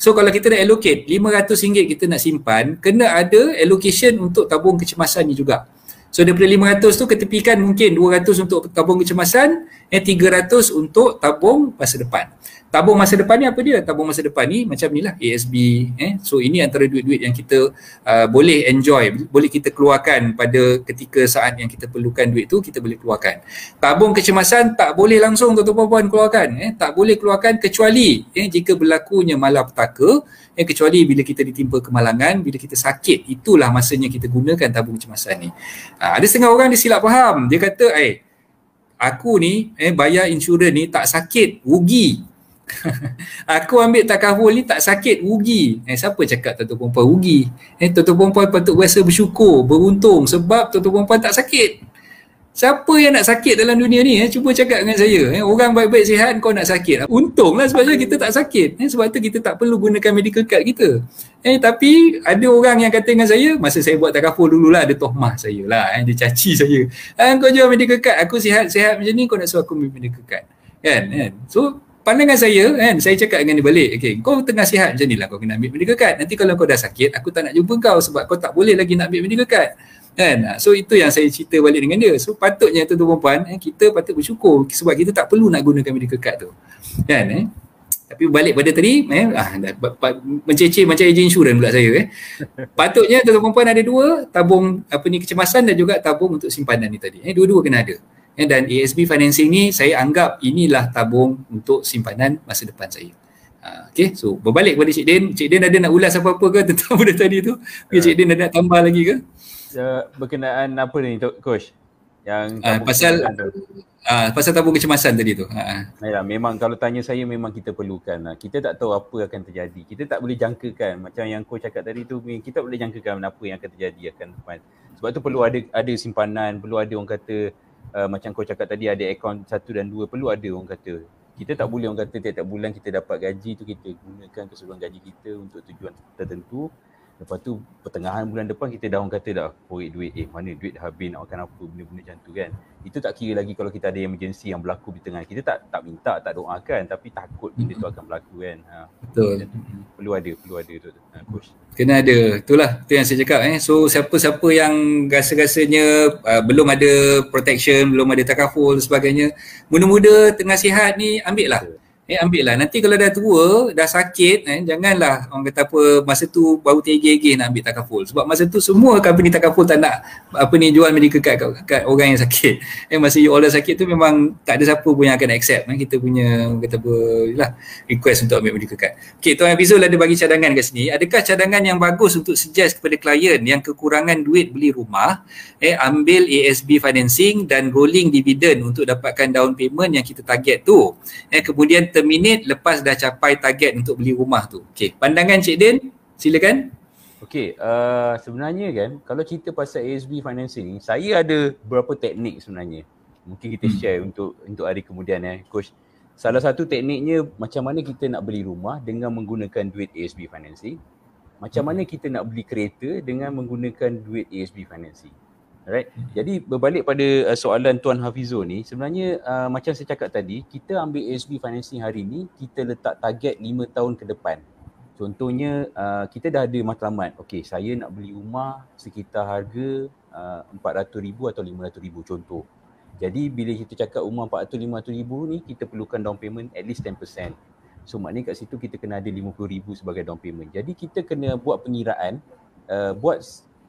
S1: So kalau kita nak allocate RM500 kita nak simpan, kena ada allocation untuk tabung kecemasan ni juga. So daripada 500 tu ketepikan mungkin 200 untuk tabung kecemasan, 300 untuk tabung masa depan. Tabung masa depan ni apa dia? Tabung masa depan ni macam ni lah, ASB. So ini antara duit-duit yang kita boleh enjoy, boleh kita keluarkan pada ketika saat yang kita perlukan duit tu, kita boleh keluarkan. Tabung kecemasan tak boleh langsung tuan-tuan puan keluarkan. Tak boleh keluarkan kecuali jika berlakunya malapetaka, kecuali bila kita ditimpa kemalangan, bila kita sakit, itulah masanya kita gunakan tabung kecemasan ni. Ada setengah orang dia silap faham. Dia kata, aku ni bayar insurans ni tak sakit, rugi. Aku ambil takaful ni tak sakit, rugi. Siapa cakap tuan-tuan perempuan rugi? Tuan-tuan perempuan patut rasa bersyukur, beruntung sebab tuan-tuan perempuan tak sakit. Siapa yang nak sakit dalam dunia ni? Cuba cakap dengan saya. Orang baik-baik sihat, kau nak sakit. Untunglah sebabnya kita tak sakit. Sebab tu kita tak perlu gunakan medical card kita. Tapi ada orang yang kata dengan saya, masa saya buat takaful dululah, ada tohmah saya lah. Dia caci saya. Kau jual medical card, aku sihat-sihat macam ni, kau nak suruh aku ambil medical card. Kan? So, pandangan saya, saya cakap dengan dia balik, kau tengah sihat macam ni lah, kau kena ambil medical card. Nanti kalau kau dah sakit, aku tak nak jumpa kau sebab kau tak boleh lagi nak ambil medical card. So itu yang saya cerita balik dengan dia. So patutnya tuan-tuan perempuan, kita patut bersyukur sebab kita tak perlu nak gunakan medical card tu. Tapi balik pada tadi, menceceh macam ejen insurans pula saya. Patutnya tuan-tuan perempuan ada dua, tabung kecemasan dan juga tabung untuk simpanan ni tadi. Dua-dua kena ada. Dan ASB financing ni saya anggap inilah tabung untuk simpanan masa depan saya. So berbalik kepada Cik Din. Cik Din ada nak ulas apa-apa ke tentang benda tadi tu? Cik Din ada nak tambah lagi ke?
S2: Berkenaan apa ni Coach? Yang
S1: pasal tabung kecemasan tadi tu.
S2: Ya, memang kalau tanya saya memang kita perlukan. Kita tak tahu apa akan terjadi. Kita tak boleh jangkakan macam yang Coach cakap tadi tu, kita tak boleh jangkakan apa yang akan terjadi akan depan. Sebab tu perlu ada simpanan, perlu ada orang kata macam kau cakap tadi ada akaun 1 dan 2, perlu ada orang kata. Kita tak boleh orang kata tiap-tiap bulan kita dapat gaji tu kita gunakan keseluruhan gaji kita untuk tujuan tertentu. Lepas tu pertengahan bulan depan kita dah orang kata dah korek duit, mana duit dah habis, nak makan apa, benda-benda macam tu kan. Itu tak kira lagi kalau kita ada emergency yang berlaku di tengah. Kita tak minta, tak doakan, tapi takut benda tu akan berlaku kan.
S1: Betul.
S2: Perlu ada tu. Coach.
S1: Kena ada. Itulah tu yang saya cakap. So siapa-siapa yang rasa-rasanya belum ada protection, belum ada takaful dan sebagainya, muda-muda tengah sihat ni ambil lah. Ambil lah. Nanti kalau dah tua, dah sakit, janganlah orang kata apa masa tu baru tergigih nak ambil takaful. Sebab masa tu semua company takaful tak nak jual medical card kat orang yang sakit. Masa you all dah sakit tu memang tak ada siapa pun yang akan accept kita punya kata apa lah request untuk ambil medical card. Tuan Fizul ada bagi cadangan kat sini. Adakah cadangan yang bagus untuk suggest kepada klien yang kekurangan duit beli rumah, ambil ASB financing dan rolling dividend untuk dapatkan down payment yang kita target tu. Kemudian terminate lepas dah capai target untuk beli rumah tu. Pandangan Cik Din, silakan.
S2: Sebenarnya kan kalau cerita pasal ASB financing ni, saya ada beberapa teknik sebenarnya. Mungkin kita share untuk hari kemudian Coach. Salah satu tekniknya macam mana kita nak beli rumah dengan menggunakan duit ASB financing. Macam mana kita nak beli kereta dengan menggunakan duit ASB financing. Alright. Jadi berbalik pada soalan Tuan Hafizul ni, sebenarnya macam saya cakap tadi, kita ambil ASB financing hari ni, kita letak target 5 tahun ke depan. Contohnya kita dah ada matlamat, saya nak beli rumah sekitar harga 400,000 atau 500,000 contoh. Jadi bila kita cakap rumah 400,000-500,000 ni, kita perlukan down payment at least 10%. So maknanya kat situ kita kena ada 50,000 sebagai down payment. Jadi kita kena buat pengiraan, buat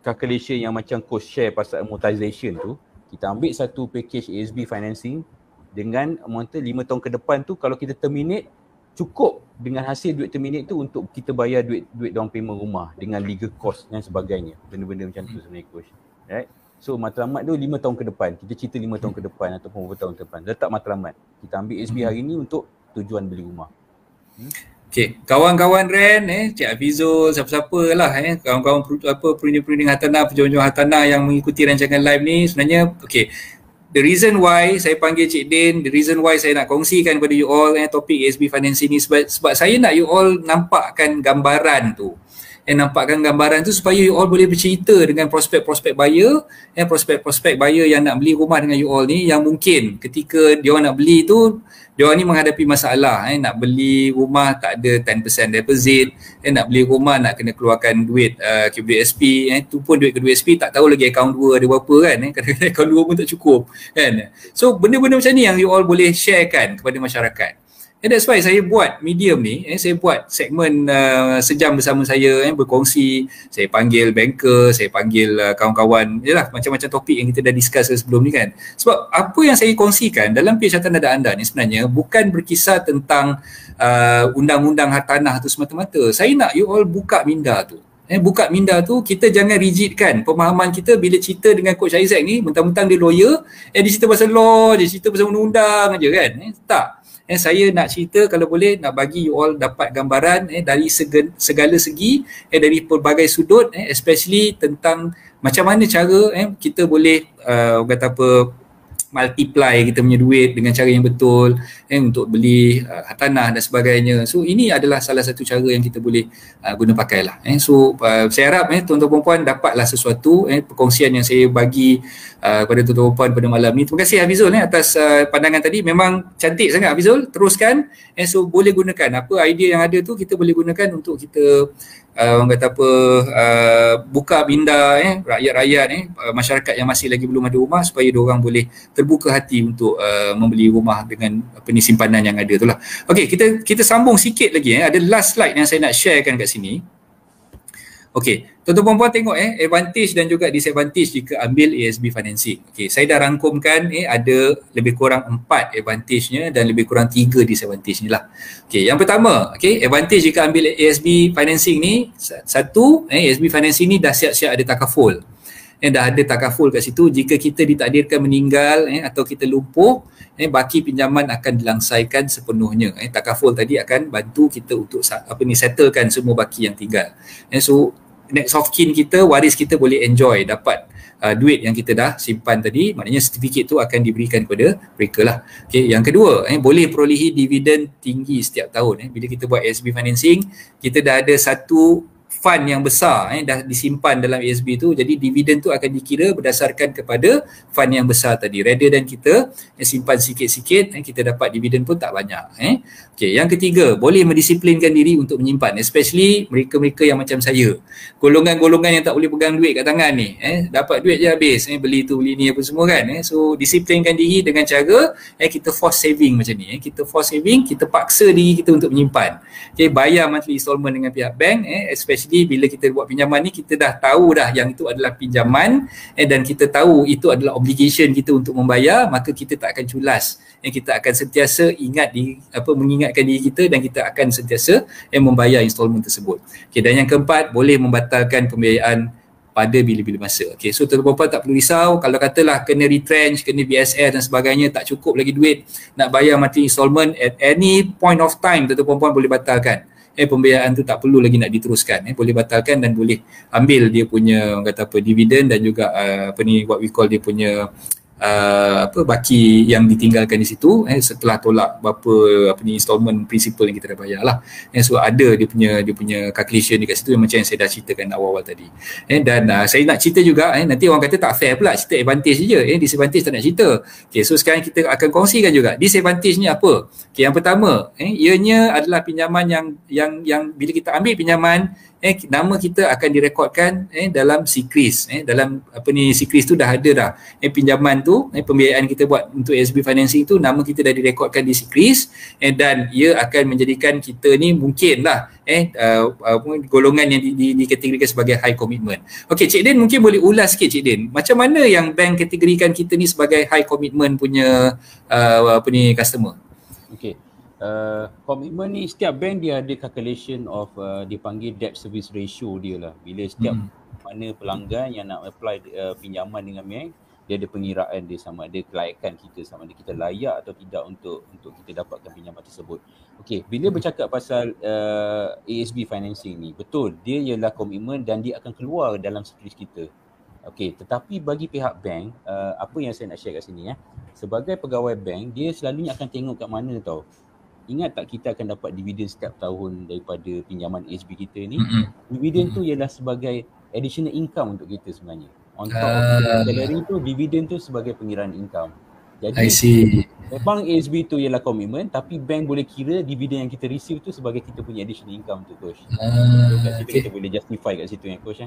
S2: calculation yang macam Coach share pasal amortization tu. Kita ambil satu package ASB financing dengan amount 5 tahun ke depan tu, kalau kita terminate, cukup dengan hasil duit terminate tu untuk kita bayar duit down payment rumah dengan legal cost dan sebagainya. Benda-benda macam tu sebenarnya Coach. Right? So matlamat tu 5 tahun ke depan. Kita cerita 5 tahun ke depan ataupun beberapa tahun ke depan. Letak matlamat. Kita ambil ASB hari ni untuk tujuan beli rumah.
S1: Kawan-kawan Ren, Cik Hafizul, siapa-siapa lah kawan-kawan perunding-perunding hartanah, pejuang-pejuang hartanah yang mengikuti rancangan live ni, sebenarnya the reason why saya panggil Cik Din, the reason why saya nak kongsikan kepada you all topik ASB financing ni sebab saya nak you all nampakkan gambaran tu. nampakkan gambaran tu supaya you all boleh bercerita dengan prospek-prospek buyer, prospek-prospek buyer yang nak beli rumah dengan you all ni, yang mungkin ketika dia orang nak beli tu, dia orang ni menghadapi masalah, nak beli rumah tak ada 10% deposit, nak beli rumah nak kena keluarkan duit QBSP, tu pun duit kedua SP tak tahu lagi akaun 2 ada berapa kan, kadang-kadang akaun 2 pun tak cukup kan. So benda-benda macam ni yang you all boleh sharekan kepada masyarakat. And that's why saya buat medium ni, saya buat segmen sejam bersama saya, berkongsi, saya panggil banker, saya panggil kawan-kawan, yalah macam-macam topik yang kita dah discuss sebelum ni kan. Sebab apa yang saya kongsikan dalam page Harta Nada Anda ni sebenarnya bukan berkisar tentang undang-undang hartanah tu semata-mata. Saya nak you all buka minda tu. Buka minda tu, kita jangan rigidkan pemahaman kita bila cerita dengan Coach Isaac ni, mentang-mentang dia lawyer, dia cerita pasal law, dia cerita pasal undang-undang aja kan. Tak. Saya nak cerita, kalau boleh nak bagi you all dapat gambaran dari segala segi, dari pelbagai sudut, especially tentang macam mana cara kita boleh kata apa, multiply kita punya duit dengan cara yang betul untuk beli hartanah dan sebagainya. So ini adalah salah satu cara yang kita boleh guna pakailah. So saya harap tuan-tuan puan dapatlah sesuatu perkongsian yang saya bagi kepada tuan-tuan puan pada malam ni. Terima kasih Hafizul atas pandangan tadi. Memang cantik sangat Hafizul. Teruskan. So boleh gunakan apa idea yang ada tu, kita boleh gunakan untuk kita orang kata apa, buka minda rakyat-rakyat masyarakat yang masih lagi belum ada rumah, supaya diorang boleh terbuka hati untuk membeli rumah dengan simpanan yang ada tu lah. Okey, kita sambung sikit lagi ada last slide yang saya nak sharekan kat sini. Okey, tuan-tuan puan tengok advantage dan juga disadvantage jika ambil ASB financing. Okey, saya dah rangkumkan ada lebih kurang 4 advantage-nya dan lebih kurang 3 disadvantage ni lah. Okey, yang pertama, advantage jika ambil ASB financing ni, satu, ASB financing ni dah siap-siap ada takaful. Dah ada takaful kat situ. Jika kita ditakdirkan meninggal atau kita lumpuh, baki pinjaman akan dilangsaikan sepenuhnya. Takaful tadi akan bantu kita untuk settlekan semua baki yang tinggal. So next of kin kita, waris kita boleh enjoy dapat duit yang kita dah simpan tadi. Maknanya sertifikat tu akan diberikan kepada mereka lah. Okay, yang kedua, boleh perolehi dividen tinggi setiap tahun. Bila kita buat ASB financing, kita dah ada satu fund yang besar dah disimpan dalam ASB tu, jadi dividen tu akan dikira berdasarkan kepada fund yang besar tadi. Rather than kita simpan sikit-sikit, kita dapat dividen pun tak banyak. Okey, yang ketiga, boleh mendisiplinkan diri untuk menyimpan, especially mereka-mereka yang macam saya, golongan-golongan yang tak boleh pegang duit kat tangan ni, dapat duit je habis, beli tu beli ni apa semua kan. So disiplinkan diri dengan cara kita force saving macam ni. Kita force saving, kita paksa diri kita untuk menyimpan. Okay, bayar monthly installment dengan pihak bank, especially bila kita buat pinjaman ni, kita dah tahu dah yang itu adalah pinjaman dan kita tahu itu adalah obligation kita untuk membayar, maka kita tak akan culas. Kita akan sentiasa mengingatkan diri kita dan kita akan sentiasa membayar installment tersebut. Okay, dan yang keempat, boleh membatalkan pembiayaan pada bila-bila masa. Okay, so tuan-tuan tak perlu risau kalau katalah kena retrench, kena BSR dan sebagainya, tak cukup lagi duit nak bayar monthly installment, at any point of time tuan-tuan boleh batalkan. Pembiayaan tu tak perlu lagi nak diteruskan, boleh batalkan dan boleh ambil dia punya dividen dan juga what we call dia punya baki yang ditinggalkan di situ setelah tolak berapa installment principal yang kita dah bayar lah. So ada dia punya calculation dekat situ yang macam yang saya dah ceritakan awal-awal tadi. Dan saya nak cerita juga, nanti orang kata tak fair pula cerita advantage je, disadvantage tak nak cerita. Okay, so sekarang kita akan kongsikan juga disadvantage ni apa. Okay, yang pertama, ianya adalah pinjaman yang bila kita ambil pinjaman, nama kita akan direkodkan dalam SIKRIS. Dalam SIKRIS tu dah ada dah pinjaman tu, pembiayaan kita buat untuk ASB financing tu, nama kita dah direkodkan di SIKRIS, dan ia akan menjadikan kita ni mungkinlah golongan yang dikategorikan sebagai high commitment. Okey, Cik Din mungkin boleh ulas sikit Cik Din, macam mana yang bank kategorikan kita ni sebagai high commitment punya customer?
S2: Okey. Komitmen ni setiap bank dia ada calculation of dipanggil debt service ratio dia lah. Bila setiap mana pelanggan yang nak apply pinjaman dengan bank, dia ada pengiraan dia sama ada kelayakan kita, sama ada kita layak atau tidak untuk kita dapatkan pinjaman tersebut. Okey, bila bercakap pasal ASB financing ni, betul dia ialah komitmen dan dia akan keluar dalam SIKRIS kita. Okey, tetapi bagi pihak bank, apa yang saya nak share kat sini sebagai pegawai bank, dia selalunya akan tengok kat mana tau. ingat tak kita akan dapat dividen setiap tahun daripada pinjaman ASB kita ni. Dividen tu ialah sebagai additional income untuk kita sebenarnya. On top of kita punya salary tu, dividen tu sebagai pengiraan income. Jadi
S1: I see.
S2: memang ASB tu ialah komitmen, tapi bank boleh kira dividen yang kita receive tu sebagai kita punya additional income tu, coach. So kat situ kita boleh justify kat situ coach.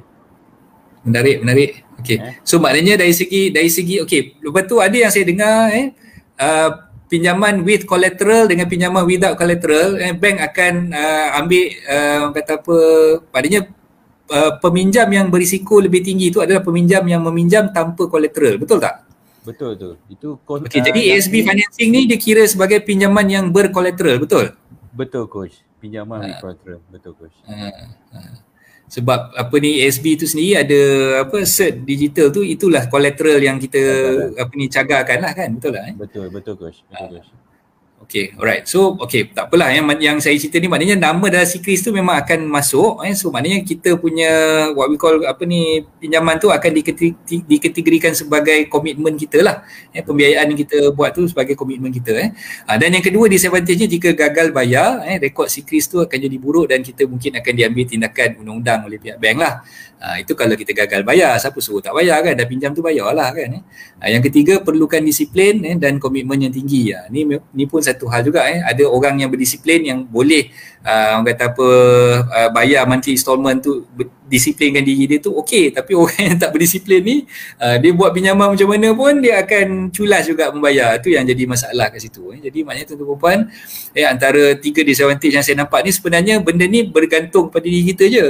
S1: Menarik. Okey. So maknanya dari segi okey, lepas tu ada yang saya dengar pinjaman with collateral dengan pinjaman without collateral, bank akan ambil kata apa, padanya peminjam yang berisiko lebih tinggi itu adalah peminjam yang meminjam tanpa collateral, betul tak?
S2: Betul tu. Itu
S1: okey, jadi ASB financing ni dia kira sebagai pinjaman yang bercollateral, betul?
S2: Betul coach. Pinjaman with collateral, betul coach.
S1: Sebab apa ni, ASB tu sendiri ada apa, cert digital tu, itulah collateral yang kita apa ni cagarkan lah kan, betul lah
S2: Betul coach.
S1: Okay, alright. So, okay, tak apalah yang saya cerita ni maknanya nama dalam Sikris tu memang akan masuk. So, maknanya kita punya what we call apa ni, pinjaman tu akan dikategorikan sebagai komitmen kita lah. Pembiayaan yang kita buat tu sebagai komitmen kita. Dan yang kedua, disadvantage-nya jika gagal bayar, rekod Sikris tu akan jadi buruk dan kita mungkin akan diambil tindakan undang-undang oleh pihak bank lah. Itu kalau kita gagal bayar, siapa suruh tak bayar kan, dah pinjam tu bayarlah kan. Yang ketiga, perlukan disiplin dan komitmen yang tinggi. Ni pun satu hal juga. Ada orang yang berdisiplin yang boleh orang kata apa, bayar monthly installment tu, disiplinkan diri dia tu okey, tapi orang yang tak berdisiplin ni dia buat pinjaman macam mana pun dia akan culas juga membayar. Tu yang jadi masalah kat situ. Jadi maknanya tuan-tuan puan, antara 3 disadvantage yang saya nampak ni, sebenarnya benda ni bergantung pada diri kita je.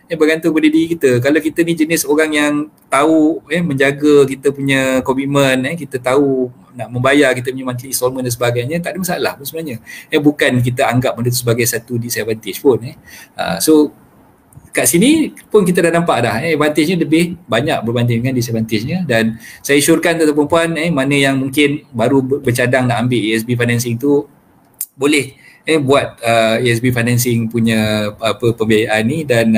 S1: Bergantung pada diri kita. Kalau kita ni jenis orang yang tahu menjaga kita punya komitmen, kita tahu nak membayar kita punya monthly installment dan sebagainya, tak ada masalah pun sebenarnya. Bukan kita anggap benda tu sebagai satu disadvantage pun. So kat sini pun kita dah nampak dah advantage-nya lebih banyak berbanding dengan disadvantage-nya, dan saya syorkan tuan-tuan puan mana yang mungkin baru bercadang nak ambil ASB financing tu, boleh buat ASB financing punya pembiayaan ni. Dan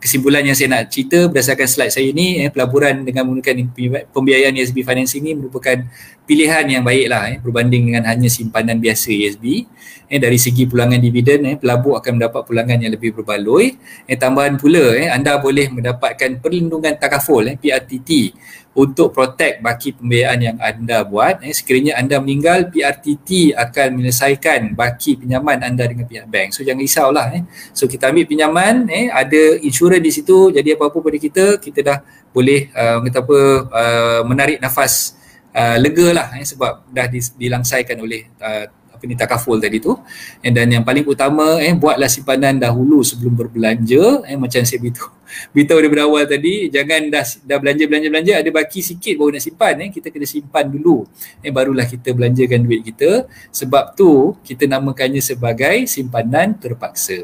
S1: kesimpulan yang saya nak cerita berdasarkan slide saya ni, pelaburan dengan menggunakan pembiayaan ASB financing ni merupakan pilihan yang baik lah berbanding dengan hanya simpanan biasa ASB. Dari segi pulangan dividen, pelabur akan mendapat pulangan yang lebih berbaloi. Tambahan pula, anda boleh mendapatkan perlindungan takaful PRTT untuk protect baki pembiayaan yang anda buat. Sekiranya anda meninggal, PRTT akan menyelesaikan baki pinjaman anda dengan pihak bank. So jangan risaulah. So kita ambil pinjaman, ada insurans di situ, jadi apa-apa pada kita dah boleh menarik nafas lega lah, sebab dah dilangsaikan oleh takaful tadi tu. Dan yang paling utama, buatlah simpanan dahulu sebelum berbelanja. Macam saya beritahu daripada awal tadi, jangan dah belanja, ada baki sikit baru nak simpan. Kita kena simpan dulu, barulah kita belanjakan duit kita. Sebab tu kita namakannya sebagai simpanan terpaksa.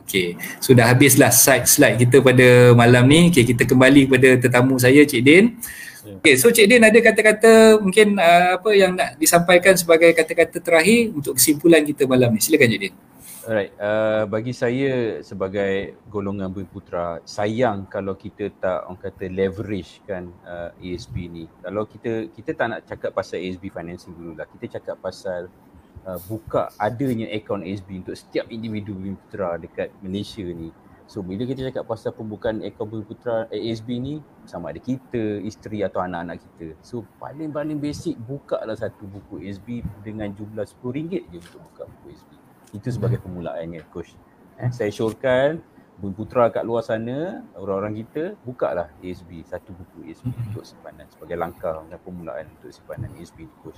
S1: Okay, sudah habislah slide kita pada malam ni. Okay, kita kembali kepada tetamu saya, Cik Din. Okay, so Cik Din ada kata-kata mungkin apa yang nak disampaikan sebagai kata-kata terakhir untuk kesimpulan kita malam ni. Silakan Cik Din.
S2: Alright, bagi saya sebagai golongan Bumiputera, sayang kalau kita tak orang kata leverage kan ASB ni. Kalau kita tak nak cakap pasal ASB financing dululah. Kita cakap pasal buka adanya akaun ASB untuk setiap individu Bumiputera dekat Malaysia ni. So bila kita cakap pasal pembukaan akaun Bumiputera ASB ni, sama ada kita, isteri atau anak-anak kita. So paling basic, bukalah satu buku ASB dengan jumlah RM10 je untuk buka buku ASB. Itu sebagai permulaannya, coach. Saya syorkan Bumiputera kat luar sana, orang-orang kita, bukalah ASB, satu buku ASB untuk simpanan sebagai langkah dan permulaan untuk simpanan ASB, coach.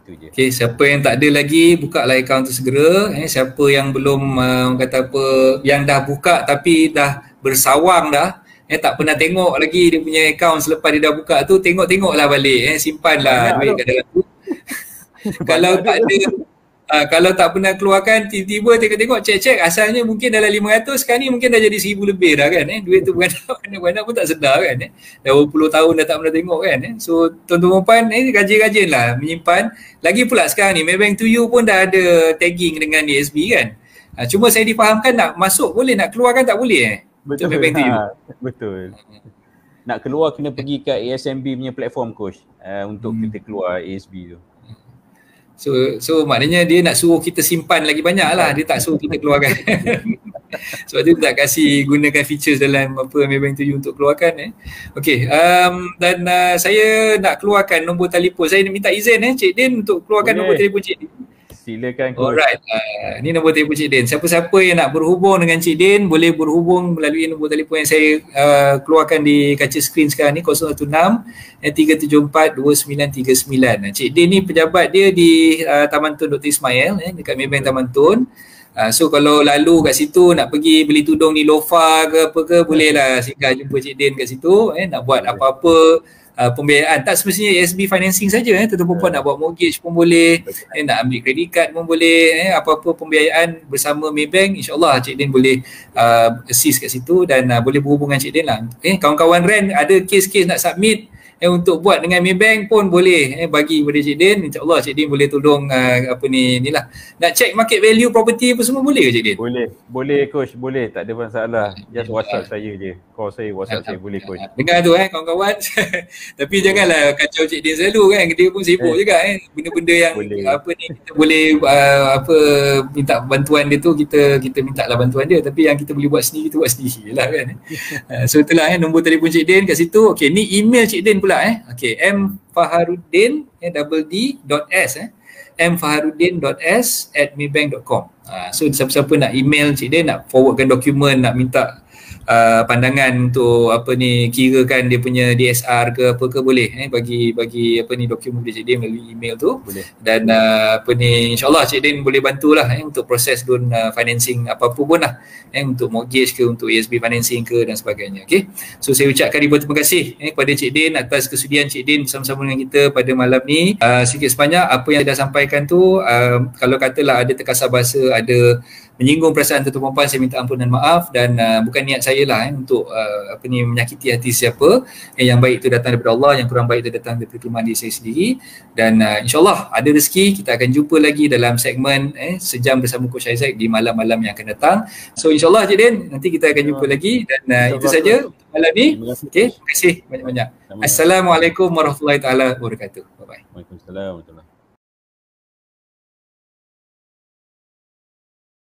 S2: Itu je.
S1: Okay, siapa yang tak ada lagi, bukalah akaun tu segera. Siapa yang belum kata apa, yang dah buka tapi dah bersawang dah, tak pernah tengok lagi dia punya akaun selepas dia dah buka tu, tengoklah balik, simpanlah duit kat dalam tu. Kalau tak ada, kalau tak pernah keluarkan, tiba-tiba tengok cek asalnya mungkin dalam 500, sekarang ni mungkin dah jadi 1000 lebih dah kan. Duit tu beranak pun tak sedar kan. Dah 20 tahun dah tak pernah tengok kan. So tuan-tuan puan, rajin-rajin lah menyimpan. Lagi pula sekarang ni Maybank to You pun dah ada tagging dengan ASB kan. Cuma saya difahamkan nak masuk boleh, nak keluarkan tak boleh
S2: Betul.
S1: Maybank to You.
S2: Betul. Nak keluar kena pergi ke ASMB punya platform, coach, untuk kita keluar ASB tu.
S1: So maknanya dia nak suruh kita simpan lagi banyak lah, dia tak suruh kita keluarkan. Sebab tu tak kasih gunakan features dalam apa Maybank 7 untuk keluarkan. Okey, dan saya nak keluarkan nombor telefon. Saya minta izin Cik Din untuk keluarkan nombor telefon Cik Din.
S2: Silakan Coach.
S1: Alright, ni nombor telefon Cik Din. Siapa-siapa yang nak berhubung dengan Cik Din boleh berhubung melalui nombor telefon yang saya keluarkan di kaca skrin sekarang ni, 016 374 2939. Cik Din ni pejabat dia di Taman Tun Dr. Ismail dekat Maybank Taman Tun. So kalau lalu kat situ nak pergi beli tudung di Lofa ke apa ke, bolehlah singgah jumpa Cik Din kat situ. Nak buat apa-apa pembiayaan, tak semestinya ASB financing saja, tuan-tuan perempuan nak buat mortgage pun boleh, nak ambil credit card pun boleh, apa-apa pembiayaan bersama Maybank, insyaAllah Cik Din boleh assist kat situ dan boleh berhubung dengan Cik Din lah. Kawan-kawan rent ada kes-kes nak submit untuk buat dengan Maybank pun boleh bagi kepada Cik Din, insyaAllah Cik Din boleh tolong ni lah. Nak check market value property apa semua boleh ke Cik Din?
S2: Boleh Coach, boleh, tak ada masalah. Just WhatsApp saya je, call saya, WhatsApp saya, boleh Coach.
S1: Dengar tu kawan-kawan. Tapi janganlah kacau Cik Din selalu kan, dia pun sibuk juga benda-benda yang boleh. Kita boleh minta bantuan dia tu, kita minta lah bantuan dia, tapi yang kita boleh buat sendiri, kita buat sendiri lah kan. So itulah nombor telefon Cik Din kat situ. Okey, ni email Cik Din pula okey, mfaharuddin.s mfaharuddin.s@maybank.com. So siapa-siapa nak email Cik Din, nak forwardkan dokumen, nak minta pandangan untuk kirakan dia punya DSR ke apa ke, boleh bagi dokumen dia Cik Din melalui email tu. Boleh. Dan insyaAllah Cik Din boleh bantulah untuk proses loan financing apa-apa pun lah, untuk mortgage ke, untuk ASB financing ke dan sebagainya. Okay, so saya ucapkan ribuan terima kasih kepada Cik Din atas kesudian Cik Din bersama-sama dengan kita pada malam ni. Sikit sebanyak apa yang saya dah sampaikan tu, kalau katalah ada terkasar bahasa, ada menyinggung perasaan tuan-tuan perempuan, saya minta ampun dan maaf, dan bukan niat saya lah untuk menyakiti hati siapa. Yang baik itu datang daripada Allah, yang kurang baik itu datang daripada kelemahan diri saya sendiri. Dan insyaAllah ada rezeki, kita akan jumpa lagi dalam segmen sejam bersama Coach Isaac di malam-malam yang akan datang. So insyaAllah Cik Din, nanti kita akan jumpa lagi, dan itu saja malam ni. Okay, terima kasih banyak-banyak. Assalamualaikum warahmatullahi wabarakatuh. Bye-bye.
S2: Waalaikumsalam warahmatullahi wabarakatuh.